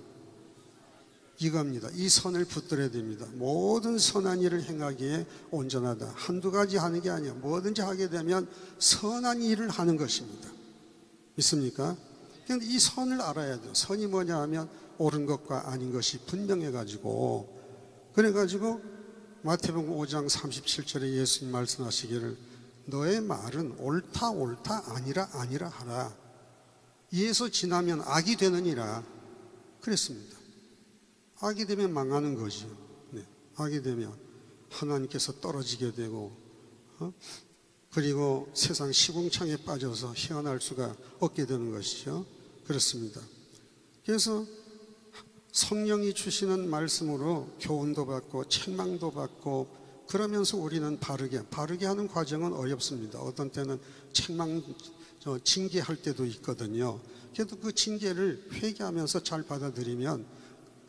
이겁니다. 이 선을 붙들어야 됩니다. 모든 선한 일을 행하기에 온전하다. 한두 가지 하는 게 아니에요. 뭐든지 하게 되면 선한 일을 하는 것입니다. 믿습니까? 그런데 이 선을 알아야 돼요. 선이 뭐냐 하면 옳은 것과 아닌 것이 분명해가지고 그래가지고 마태복음 5장 37절에 예수님 말씀하시기를 너의 말은 옳다 아니라 하라. 이에서 지나면 악이 되느니라 그랬습니다. 악이 되면 망하는 거지요. 네. 악이 되면 하나님께서 떨어지게 되고 그리고 세상 시궁창에 빠져서 헤어날 수가 없게 되는 것이죠. 그렇습니다. 그래서 성령이 주시는 말씀으로 교훈도 받고 책망도 받고 그러면서 우리는 바르게 하는 과정은 어렵습니다. 어떤 때는 징계할 때도 있거든요. 그래도 그 징계를 회개하면서 잘 받아들이면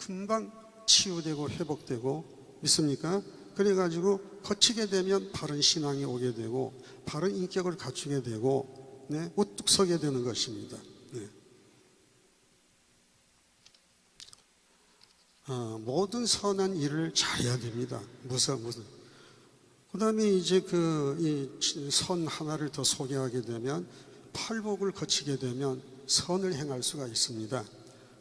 금방 치유되고 회복되고, 믿습니까? 그래가지고 거치게 되면 바른 신앙이 오게 되고 바른 인격을 갖추게 되고, 네, 우뚝 서게 되는 것입니다. 네. 모든 선한 일을 잘해야 됩니다. 무슨. 그 다음에 이제 이 선 하나를 더 소개하게 되면, 팔복을 거치게 되면 선을 행할 수가 있습니다.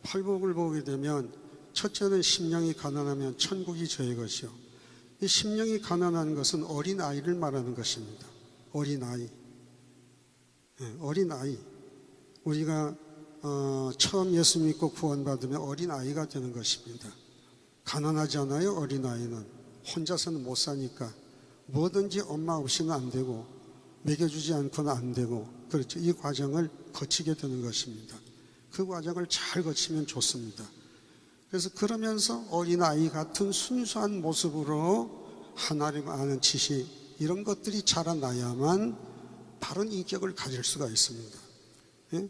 팔복을 보게 되면, 첫째는 심령이 가난하면 천국이 저의 것이요. 이 심령이 가난한 것은 어린아이를 말하는 것입니다. 어린아이. 네, 어린아이. 우리가 처음 예수 믿고 구원받으면 어린아이가 되는 것입니다. 가난하지 않아요? 어린아이는 혼자서는 못 사니까 뭐든지 엄마 없이는 안 되고 먹여주지 않고는 안 되고, 그렇죠. 이 과정을 거치게 되는 것입니다. 그 과정을 잘 거치면 좋습니다. 그래서 그러면서 어린아이 같은 순수한 모습으로 하나님 아는 지식, 이런 것들이 자라나야만 바른 인격을 가질 수가 있습니다. 예?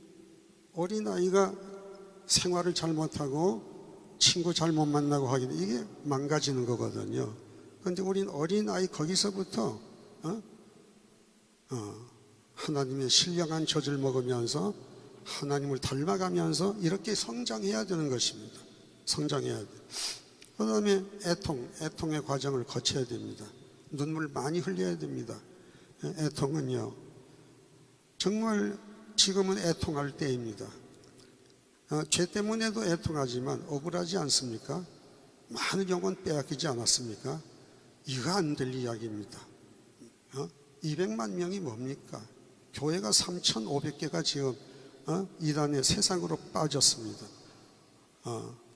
어린아이가 생활을 잘못하고 친구 잘못 만나고 하게 되면 이게 망가지는 거거든요. 그런데 우린 어린아이 거기서부터 하나님의 신령한 젖을 먹으면서 하나님을 닮아가면서 이렇게 성장해야 되는 것입니다. 성장해야 돼요. 그 다음에 애통의 과정을 거쳐야 됩니다. 눈물 많이 흘려야 됩니다. 애통은요, 정말 지금은 애통할 때입니다. 죄 때문에도 애통하지만 억울하지 않습니까? 많은 영혼 빼앗기지 않았습니까? 이거 안 될 이야기입니다. 200만 명이 뭡니까? 교회가 3,500개가 지금 이단의 세상으로 빠졌습니다.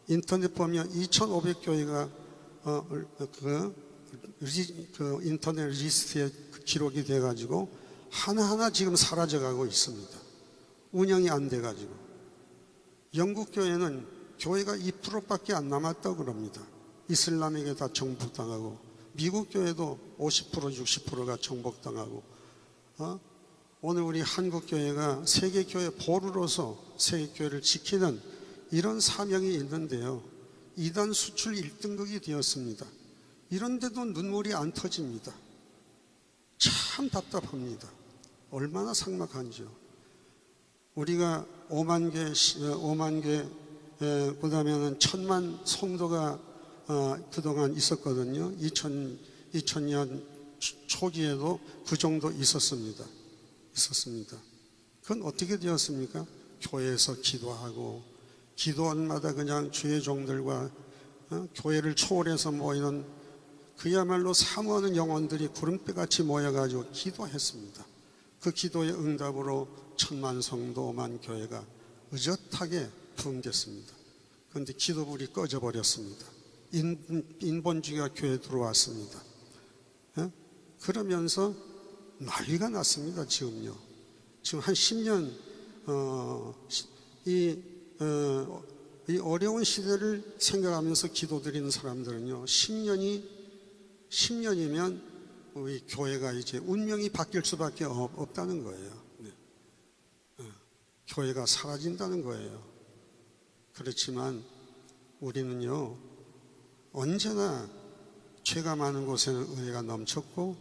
인터넷 보면 2,500교회가 그 인터넷 리스트에 기록이 돼가지고 하나하나 지금 사라져가고 있습니다. 운영이 안 돼가지고. 영국 교회는 교회가 2%밖에 안 남았다고 그럽니다. 이슬람에게 다 정복당하고, 미국 교회도 50%, 60%가 정복당하고, 오늘 우리 한국 교회가 세계 교회 보루로서 세계 교회를 지키는 이런 사명이 있는데요, 이단 수출 1등국이 되었습니다. 이런데도 눈물이 안 터집니다. 참 답답합니다. 얼마나 삭막한지요. 우리가 5만 개, 그 다음에는 1,000만 성도가 그동안 있었거든요. 2000년 초기에도 그 정도 있었습니다. 그건 어떻게 되었습니까? 교회에서 기도하고, 기도원마다 그냥 주의 종들과 교회를 초월해서 모이는 그야말로 사모하는 영혼들이 구름대같이 모여가지고 기도했습니다. 그 기도의 응답으로 1,000만 성도 5만 교회가 의젓하게 부흥됐습니다. 그런데 기도불이 꺼져버렸습니다. 인본주의가 교회에 들어왔습니다. 그러면서 난리가 났습니다. 지금요. 지금 한 10년 이 어려운 시대를 생각하면서 기도드리는 사람들은요, 10년이면 우리 교회가 이제 운명이 바뀔 수밖에 없다는 거예요. 네. 교회가 사라진다는 거예요. 그렇지만 우리는요, 언제나 죄가 많은 곳에는 은혜가 넘쳤고,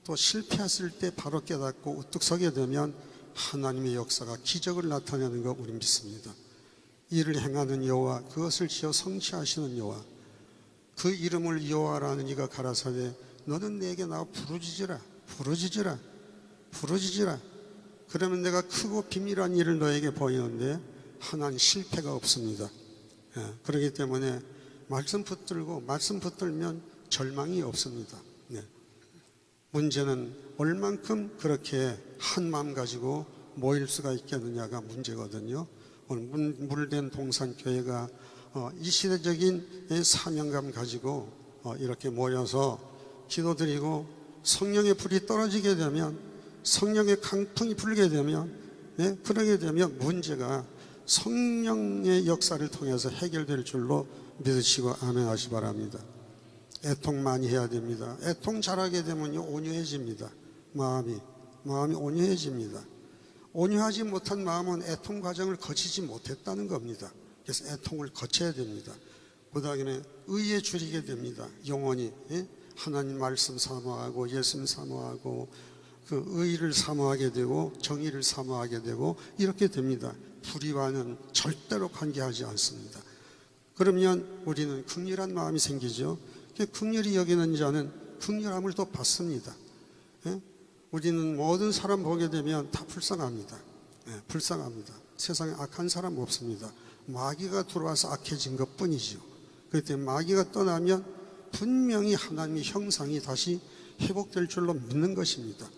또 실패했을 때 바로 깨닫고 우뚝 서게 되면 하나님의 역사가 기적을 나타내는 거 우리 믿습니다. 이를 행하는 여호와, 그것을 지어 성취하시는 여호와, 그 이름을 여호와라는 이가 가라사대 너는 내게 나와 부르짖으라. 그러면 내가 크고 비밀한 일을 너에게 보이는데 하나는 실패가 없습니다. 그렇기 때문에 말씀 붙들면 절망이 없습니다. 문제는 얼만큼 그렇게 한 마음 가지고 모일 수가 있겠느냐가 문제거든요. 오늘 물된 동산교회가 이 시대적인 사명감 가지고 이렇게 모여서 기도드리고, 성령의 불이 떨어지게 되면, 성령의 강풍이 불게 되면, 그러게 되면 문제가 성령의 역사를 통해서 해결될 줄로 믿으시고 아멘 하시 바랍니다. 애통 많이 해야 됩니다. 애통 잘하게 되면요, 온유해집니다. 마음이 온유해집니다. 온유하지 못한 마음은 애통 과정을 거치지 못했다는 겁니다. 그래서 애통을 거쳐야 됩니다. 그다음에 의에 줄이게 됩니다. 영원히. 예? 하나님 말씀 사모하고 예수님 사모하고 그 의를 사모하게 되고 정의를 사모하게 되고 이렇게 됩니다. 불의와는 절대로 관계하지 않습니다. 그러면 우리는 긍휼한 마음이 생기죠. 긍휼히 여기는 자는 긍휼함을 또 받습니다. 예? 우리는 모든 사람 보게 되면 다 불쌍합니다. 예, 불쌍합니다. 세상에 악한 사람 없습니다. 마귀가 들어와서 악해진 것 뿐이죠. 그렇기 때문에 마귀가 떠나면 분명히 하나님의 형상이 다시 회복될 줄로 믿는 것입니다.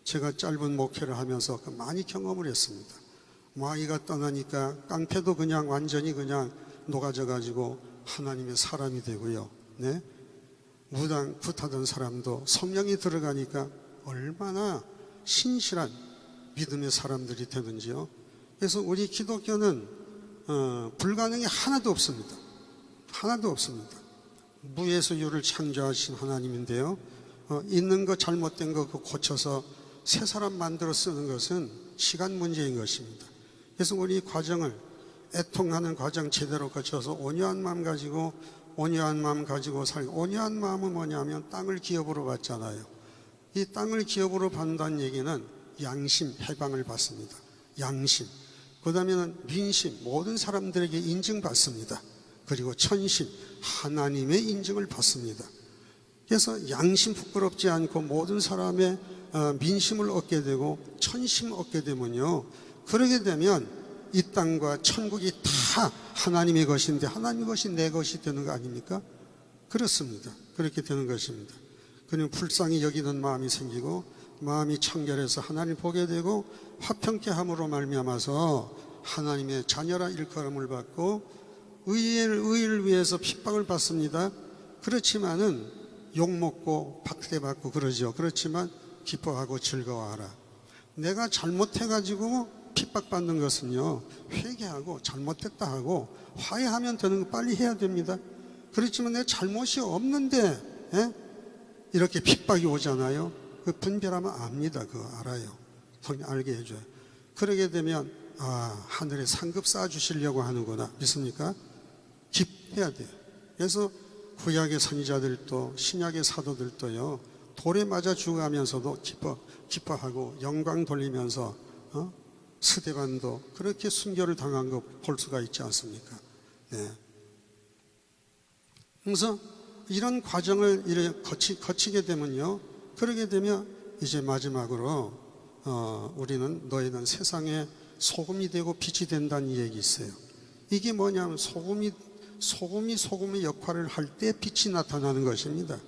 제가 짧은 목회를 하면서 많이 경험을 했습니다. 마귀가 떠나니까 깡패도 그냥 완전히 그냥 녹아져 가지고 하나님의 사람이 되고요. 네? 무당 굿하던 사람도 성령이 들어가니까 얼마나 신실한 믿음의 사람들이 되는지요. 그래서 우리 기독교는 불가능이 하나도 없습니다. 하나도 없습니다. 무에서 유를 창조하신 하나님인데요. 있는 거 잘못된 거 고쳐서 새 사람 만들어 쓰는 것은 시간 문제인 것입니다. 그래서 우리 이 과정을 애통하는 과정 제대로 거쳐서 온유한 마음 가지고 살고, 온유한 마음은 뭐냐면 땅을 기업으로 받잖아요. 이 땅을 기업으로 받는다는 얘기는 양심, 해방을 받습니다. 양심. 그 다음에는 민심, 모든 사람들에게 인정받습니다. 그리고 천심, 하나님의 인정을 받습니다. 그래서 양심 부끄럽지 않고 모든 사람의 민심을 얻게 되고 천심을 얻게 되면요, 그러게 되면 이 땅과 천국이 다 하나님의 것인데 하나님의 것이 내 것이 되는 거 아닙니까? 그렇습니다. 그렇게 되는 것입니다. 그냥 불쌍히 여기는 마음이 생기고 마음이 청결해서 하나님 보게 되고 화평케 함으로 말미암아서 하나님의 자녀라 일컬음을 받고 의를 위해서 핍박을 받습니다. 그렇지만은 욕먹고 박대받고 그러죠. 그렇지만 기뻐하고 즐거워하라. 내가 잘못해가지고 핍박받는 것은요, 회개하고 잘못했다 하고 화해하면 되는 거 빨리 해야 됩니다. 그렇지만 내 잘못이 없는데 이렇게 핍박이 오잖아요. 그 분별하면 압니다. 그거 알아요. 성령 알게 해줘요. 그러게 되면 하늘에 상급 쌓아주시려고 하는구나. 믿습니까? 기뻐해야 돼요. 그래서 구약의 선지자들도 신약의 사도들도요, 돌에 맞아 죽어가면서도 기뻐하고 영광 돌리면서 스데반도 그렇게 순교를 당한 거 볼 수가 있지 않습니까? 네. 그래서 이런 과정을 거치게 되면요, 그러게 되면 이제 마지막으로 우리는 너희는 세상에 소금이 되고 빛이 된다는 얘기 있어요. 이게 뭐냐면 소금이 소금의 역할을 할 때 빛이 나타나는 것입니다.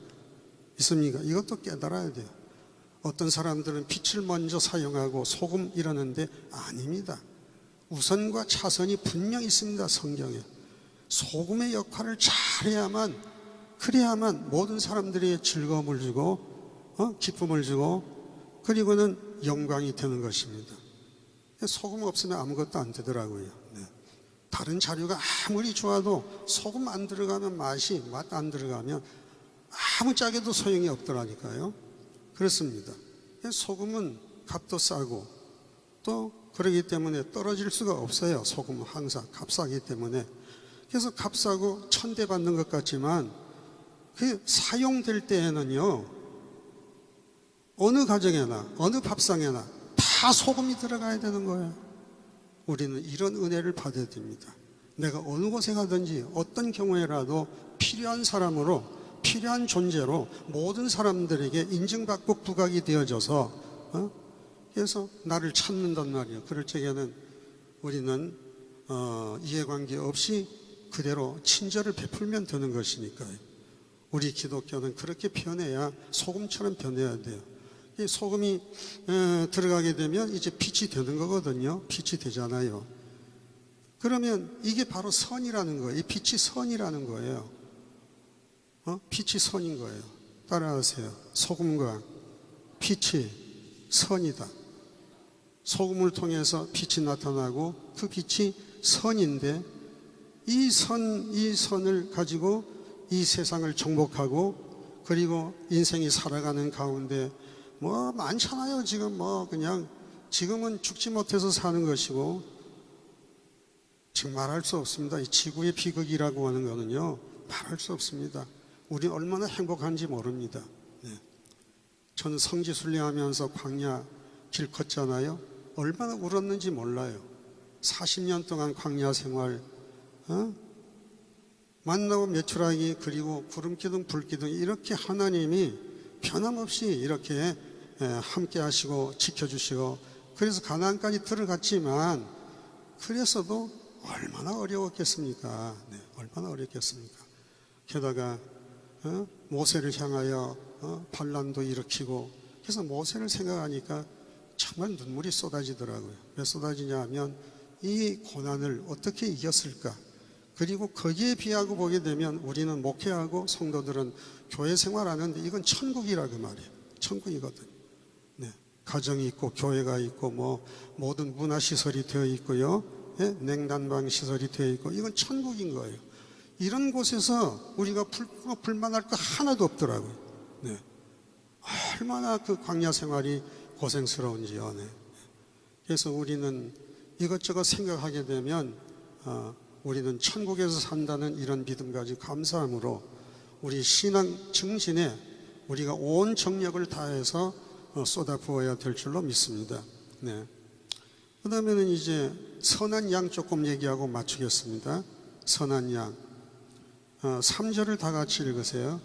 있습니까? 이것도 깨달아야 돼요. 어떤 사람들은 빛을 먼저 사용하고 소금 이러는데 아닙니다. 우선과 차선이 분명히 있습니다. 성경에. 소금의 역할을 잘해야만, 그래야만 모든 사람들이 즐거움을 주고 기쁨을 주고 그리고는 영광이 되는 것입니다. 소금 없으면 아무것도 안 되더라고요. 네. 다른 자료가 아무리 좋아도 소금 안 들어가면 맛 안 들어가면 아무 짜게도 소용이 없더라니까요. 그렇습니다. 소금은 값도 싸고 또 그러기 때문에 떨어질 수가 없어요. 소금은 항상 값싸기 때문에. 그래서 값싸고 천대 받는 것 같지만 그 사용될 때에는요, 어느 가정에나 어느 밥상에나 다 소금이 들어가야 되는 거예요. 우리는 이런 은혜를 받아야 됩니다. 내가 어느 곳에 가든지 어떤 경우에라도 필요한 사람으로, 필요한 존재로 모든 사람들에게 인정받고 부각이 되어져서 그래서 나를 찾는단 말이에요. 그럴 적에는 우리는 이해관계 없이 그대로 친절을 베풀면 되는 것이니까요. 우리 기독교는 그렇게 변해야, 소금처럼 변해야 돼요. 이 소금이 들어가게 되면 이제 빛이 되는 거거든요. 빛이 되잖아요. 그러면 이게 바로 선이라는 거예요. 이 빛이 선이라는 거예요. 빛이 선인 거예요. 따라하세요. 소금과 빛이 선이다. 소금을 통해서 빛이 나타나고 그 빛이 선인데 이 선을 가지고 이 세상을 정복하고 그리고 인생이 살아가는 가운데 뭐 많잖아요. 지금 뭐 그냥 지금은 죽지 못해서 사는 것이고 지금 말할 수 없습니다. 이 지구의 비극이라고 하는 거는요, 말할 수 없습니다. 우리 얼마나 행복한지 모릅니다. 네. 저는 성지순례하면서 광야 길 걷잖아요. 얼마나 울었는지 몰라요. 40년 동안 광야 생활, 만나고 메추라기 그리고 구름기둥 불기둥 이렇게 하나님이 변함없이 이렇게 함께 하시고 지켜주시고, 그래서 가나안까지 들어갔지만 그래서도 얼마나 어려웠겠습니까? 네, 얼마나 어렵겠습니까? 게다가 모세를 향하여 반란도 일으키고, 그래서 모세를 생각하니까 정말 눈물이 쏟아지더라고요. 왜 쏟아지냐 하면 이 고난을 어떻게 이겼을까? 그리고 거기에 비하고 보게 되면 우리는 목회하고 성도들은 교회 생활하는데 이건 천국이라 그 말이에요. 천국이거든. 네. 가정이 있고 교회가 있고 뭐 모든 문화시설이 되어 있고요. 예? 냉난방 시설이 되어 있고 이건 천국인 거예요. 이런 곳에서 우리가 불만할 거 하나도 없더라고요. 네. 얼마나 그 광야 생활이 고생스러운지요. 네. 그래서 우리는 이것저것 생각하게 되면 우리는 천국에서 산다는 이런 믿음 가지고 감사함으로 우리 신앙 증진에 우리가 온 정력을 다해서 쏟아부어야 될 줄로 믿습니다. 네. 그 다음에는 이제 선한 양 조금 얘기하고 마치겠습니다. 선한 양. 3절을 다 같이 읽으세요.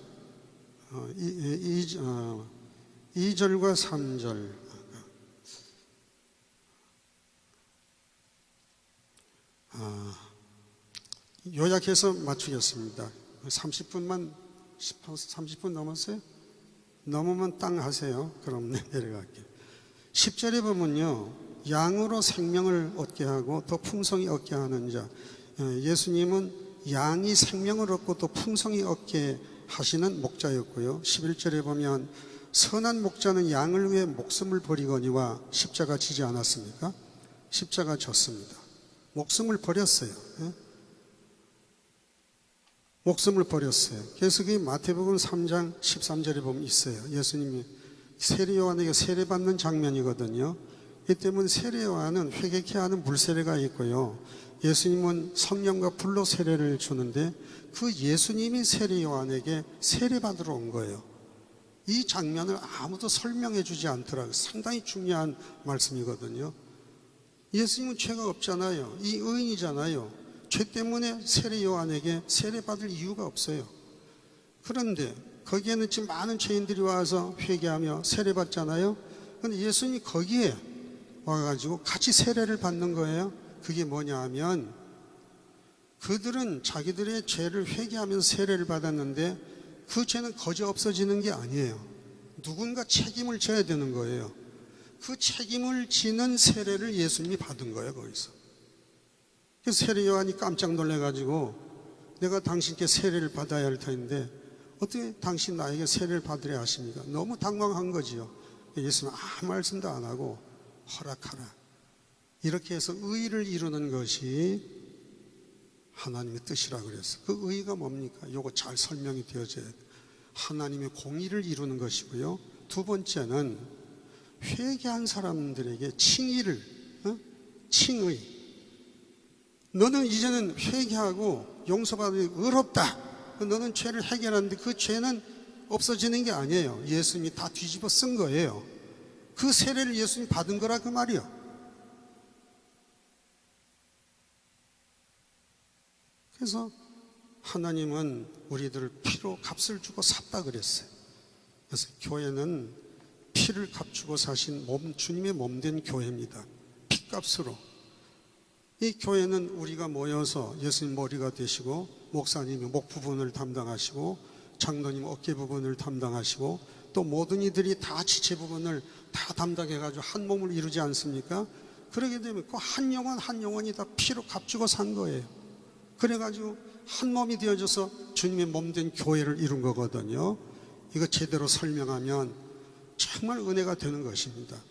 2절과 3절. 요약해서 맞추겠습니다. 30분 넘었어요? 넘으면 땅 하세요. 그럼 내려갈게요. 10절에 보면요, 양으로 생명을 얻게 하고 더 풍성히 얻게 하는 자. 예수님은 양이 생명을 얻고 또 풍성히 얻게 하시는 목자였고요. 11절에 보면 선한 목자는 양을 위해 목숨을 버리거니와 십자가 지지 않았습니까? 십자가 졌습니다. 목숨을 버렸어요. 목숨을 버렸어요. 그래서 그 마태복음 3장 13절에 보면 있어요. 예수님이 세례 요한에게 세례받는 장면이거든요. 이 때문에 세례 요한은 회개케 하는 물세례가 있고요. 예수님은 성령과 불로 세례를 주는데 그 예수님이 세례 요한에게 세례받으러 온 거예요. 이 장면을 아무도 설명해 주지 않더라고요. 상당히 중요한 말씀이거든요. 예수님은 죄가 없잖아요. 이 의인이잖아요. 죄 때문에 세례 요한에게 세례받을 이유가 없어요. 그런데 거기에는 지금 많은 죄인들이 와서 회개하며 세례받잖아요. 그런데 예수님이 거기에 와가지고 같이 세례를 받는 거예요. 그게 뭐냐 하면 그들은 자기들의 죄를 회개하면서 세례를 받았는데 그 죄는 거저 없어지는 게 아니에요. 누군가 책임을 져야 되는 거예요. 그 책임을 지는 세례를 예수님이 받은 거예요. 거기서. 그래서 세례 요한이 깜짝 놀라가지고 내가 당신께 세례를 받아야 할 터인데 어떻게 당신 나에게 세례를 받으려 하십니까? 너무 당황한 거지요. 예수는 아무 말씀도 안 하고 허락하라. 이렇게 해서 의를 이루는 것이 하나님의 뜻이라고 그랬어요. 그 의가 뭡니까? 요거 잘 설명이 되어져야 돼요. 하나님의 공의를 이루는 것이고요. 두 번째는 회개한 사람들에게 칭의를, 칭의. 너는 이제는 회개하고 용서받으니 의롭다. 너는 죄를 해결하는데 그 죄는 없어지는 게 아니에요. 예수님이 다 뒤집어 쓴 거예요. 그 세례를 예수님이 받은 거라 그 말이요. 그래서 하나님은 우리들을 피로 값을 주고 샀다 그랬어요. 그래서 교회는 피를 값주고 사신 주님의 몸된 교회입니다. 피값으로. 이 교회는 우리가 모여서 예수님 머리가 되시고 목사님이 목 부분을 담당하시고 장로님 어깨 부분을 담당하시고 또 모든 이들이 다 지체 부분을 다 담당해가지고 한 몸을 이루지 않습니까? 그러게 되면 그 한 영혼 한 영혼이 다 피로 값주고 산 거예요. 그래가지고 한 몸이 되어져서 주님의 몸된 교회를 이룬 거거든요. 이거 제대로 설명하면 정말 은혜가 되는 것입니다.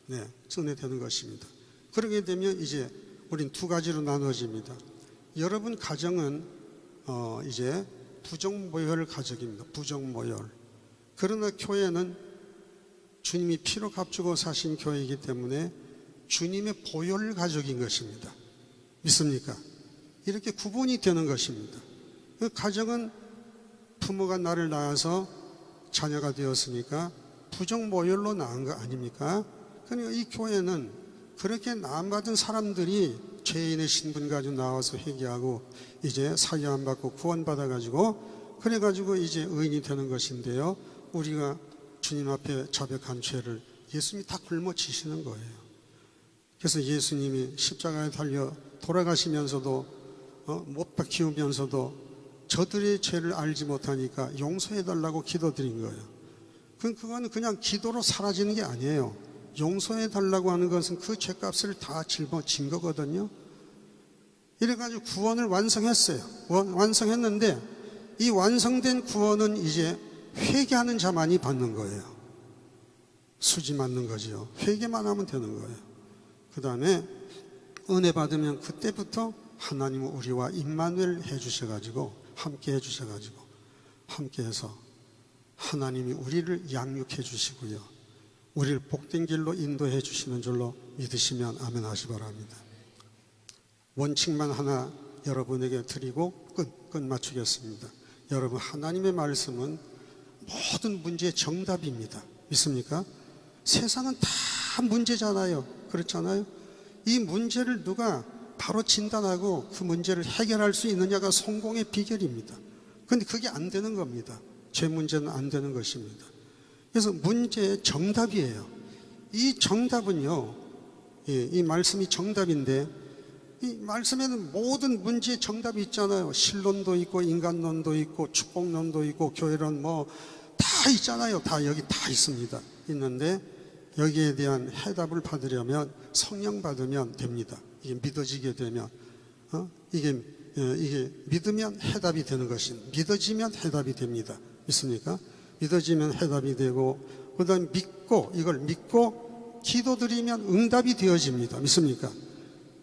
네, 은혜 되는 것입니다. 그러게 되면 이제 우린 두 가지로 나눠집니다. 여러분 가정은 이제 부정모열 가족입니다. 부정모열. 그러나 교회는 주님이 피로 값주고 사신 교회이기 때문에 주님의 보혈 가족인 것입니다. 믿습니까? 이렇게 구분이 되는 것입니다. 그 가정은 부모가 나를 낳아서 자녀가 되었으니까 부정모혈로 낳은 거 아닙니까? 그러니까 이 교회는 그렇게 낳음받은 사람들이 죄인의 신분 가지고 나와서 회개하고 이제 사유 받고 구원받아가지고 그래가지고 이제 의인이 되는 것인데요. 우리가 주님 앞에 자백한 죄를 예수님이 다 짊어지시는 거예요. 그래서 예수님이 십자가에 달려 돌아가시면서도 못 박히우면서도 저들의 죄를 알지 못하니까 용서해달라고 기도드린 거예요. 그거는 그냥 기도로 사라지는 게 아니에요. 용서해달라고 하는 것은 그 죄값을 다 짊어진 거거든요. 이래가지고 구원을 완성했어요. 완성했는데 이 완성된 구원은 이제 회개하는 자만이 받는 거예요. 수지 맞는 거죠. 회개만 하면 되는 거예요. 그 다음에 은혜 받으면 그때부터 하나님은 우리와 임마누엘 해주셔가지고 함께 해주셔가지고 함께 해서 하나님이 우리를 양육해 주시고요, 우리를 복된 길로 인도해 주시는 줄로 믿으시면 아멘 하시 바랍니다. 원칙만 하나 여러분에게 드리고 끝 맞추겠습니다. 여러분, 하나님의 말씀은 모든 문제의 정답입니다. 믿습니까? 세상은 다 문제잖아요. 그렇잖아요. 이 문제를 누가 바로 진단하고 그 문제를 해결할 수 있느냐가 성공의 비결입니다. 그런데 그게 안 되는 겁니다. 죄 문제는 안 되는 것입니다. 그래서 문제의 정답이에요. 이 정답은요, 이 말씀이 정답인데 이 말씀에는 모든 문제의 정답이 있잖아요. 신론도 있고 인간론도 있고 축복론도 있고 교회론 뭐 다 있잖아요. 다 여기 다 있습니다. 있는데 여기에 대한 해답을 받으려면 성령 받으면 됩니다. 이게 믿어지게 되면 이게 믿으면 해답이 되는 것입니다. 믿어지면 해답이 됩니다. 믿습니까? 믿어지면 해답이 되고 그 다음에 이걸 믿고 기도드리면 응답이 되어집니다. 믿습니까?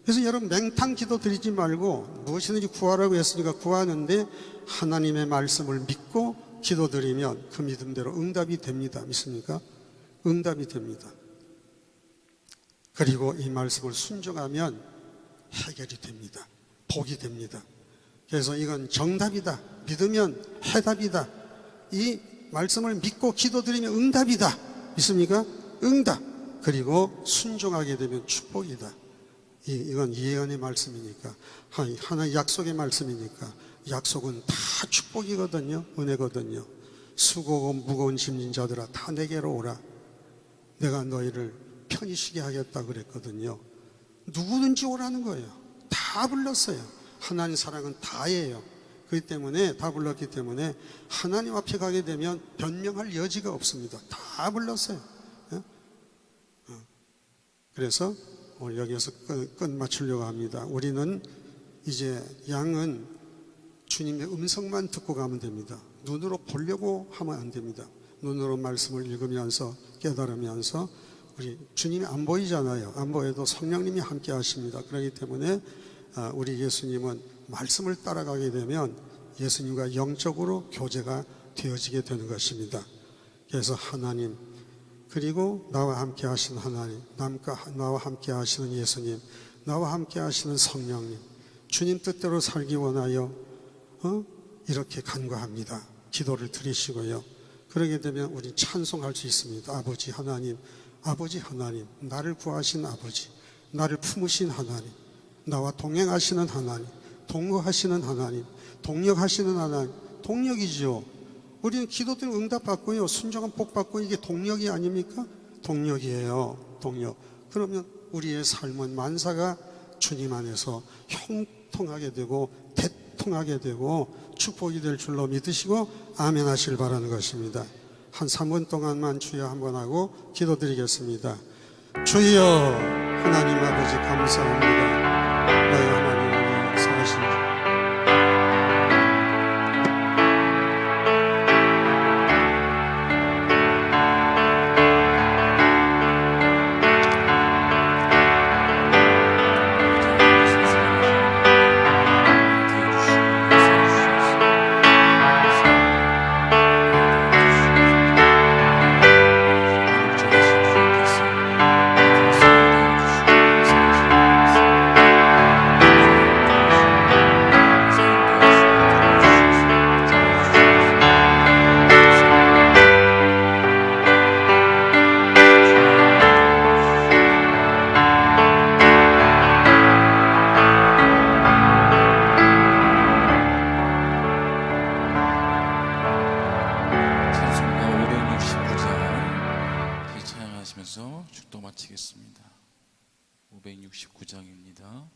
그래서 여러분, 맹탕 기도 드리지 말고 무엇이든지 구하라고 했으니까 구하는데 하나님의 말씀을 믿고 기도드리면 그 믿음대로 응답이 됩니다. 믿습니까? 응답이 됩니다. 그리고 이 말씀을 순종하면 해결이 됩니다. 복이 됩니다. 그래서 이건 정답이다. 믿으면 해답이다. 이 말씀을 믿고 기도드리면 응답이다. 믿습니까? 응답. 그리고 순종하게 되면 축복이다. 이건 예언의 말씀이니까, 하나의 약속의 말씀이니까, 약속은 다 축복이거든요. 은혜거든요. 수고하고 무거운 짐진 자들아 다 내게로 오라. 내가 너희를 편히 쉬게 하겠다 그랬거든요. 누구든지 오라는 거예요. 다 불렀어요. 하나님 사랑은 다예요. 그렇기 때문에 다 불렀기 때문에 하나님 앞에 가게 되면 변명할 여지가 없습니다. 다 불렀어요. 그래서 오늘 여기에서 끝 맞추려고 합니다. 우리는 이제 양은 주님의 음성만 듣고 가면 됩니다. 눈으로 보려고 하면 안 됩니다. 눈으로 말씀을 읽으면서 깨달으면서, 우리 주님이 안 보이잖아요. 안 보여도 성령님이 함께 하십니다. 그렇기 때문에 우리 예수님은 말씀을 따라가게 되면 예수님과 영적으로 교제가 되어지게 되는 것입니다. 그래서 하나님, 그리고 나와 함께 하시는 하나님, 나와 함께 하시는 예수님, 나와 함께 하시는 성령님, 주님 뜻대로 살기 원하여 이렇게 간구합니다. 기도를 드리시고요. 그러게 되면 우리 찬송할 수 있습니다. 아버지 하나님, 아버지 하나님, 나를 구하신 아버지, 나를 품으신 하나님, 나와 동행하시는 하나님, 동거하시는 하나님, 동력하시는 하나님. 동력이죠. 우리는 기도들 응답받고요, 순종은 복받고, 이게 동력이 아닙니까? 동력이에요. 동력. 그러면 우리의 삶은 만사가 주님 안에서 형통하게 되고 대통하게 되고 축복이 될 줄로 믿으시고 아멘 하실 바라는 것입니다. 한 3분 동안만 주여 한번 하고 기도드리겠습니다. 주여 하나님 아버지 감사합니다. 너희 하나님을 사랑하신 주. 기도하면서 축도 마치겠습니다. 569장입니다.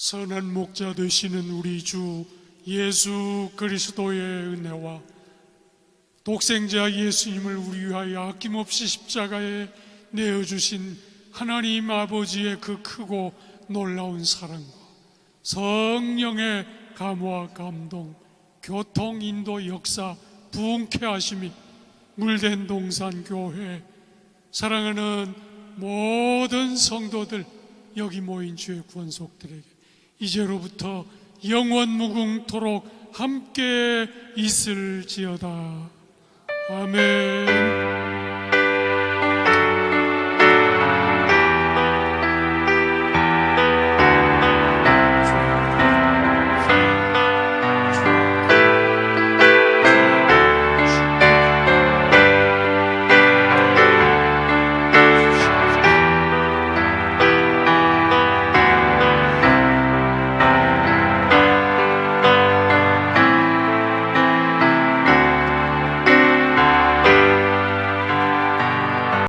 선한 목자 되시는 우리 주 예수 그리스도의 은혜와 독생자 예수님을 우리 위하여 아낌없이 십자가에 내어주신 하나님 아버지의 그 크고 놀라운 사랑과 성령의 감화 감동, 교통 인도 역사, 부흥케 하심이 물된 동산교회 사랑하는 모든 성도들 여기 모인 주의 구원속들에게 이제로부터 영원 무궁토록 함께 있을지어다. 아멘.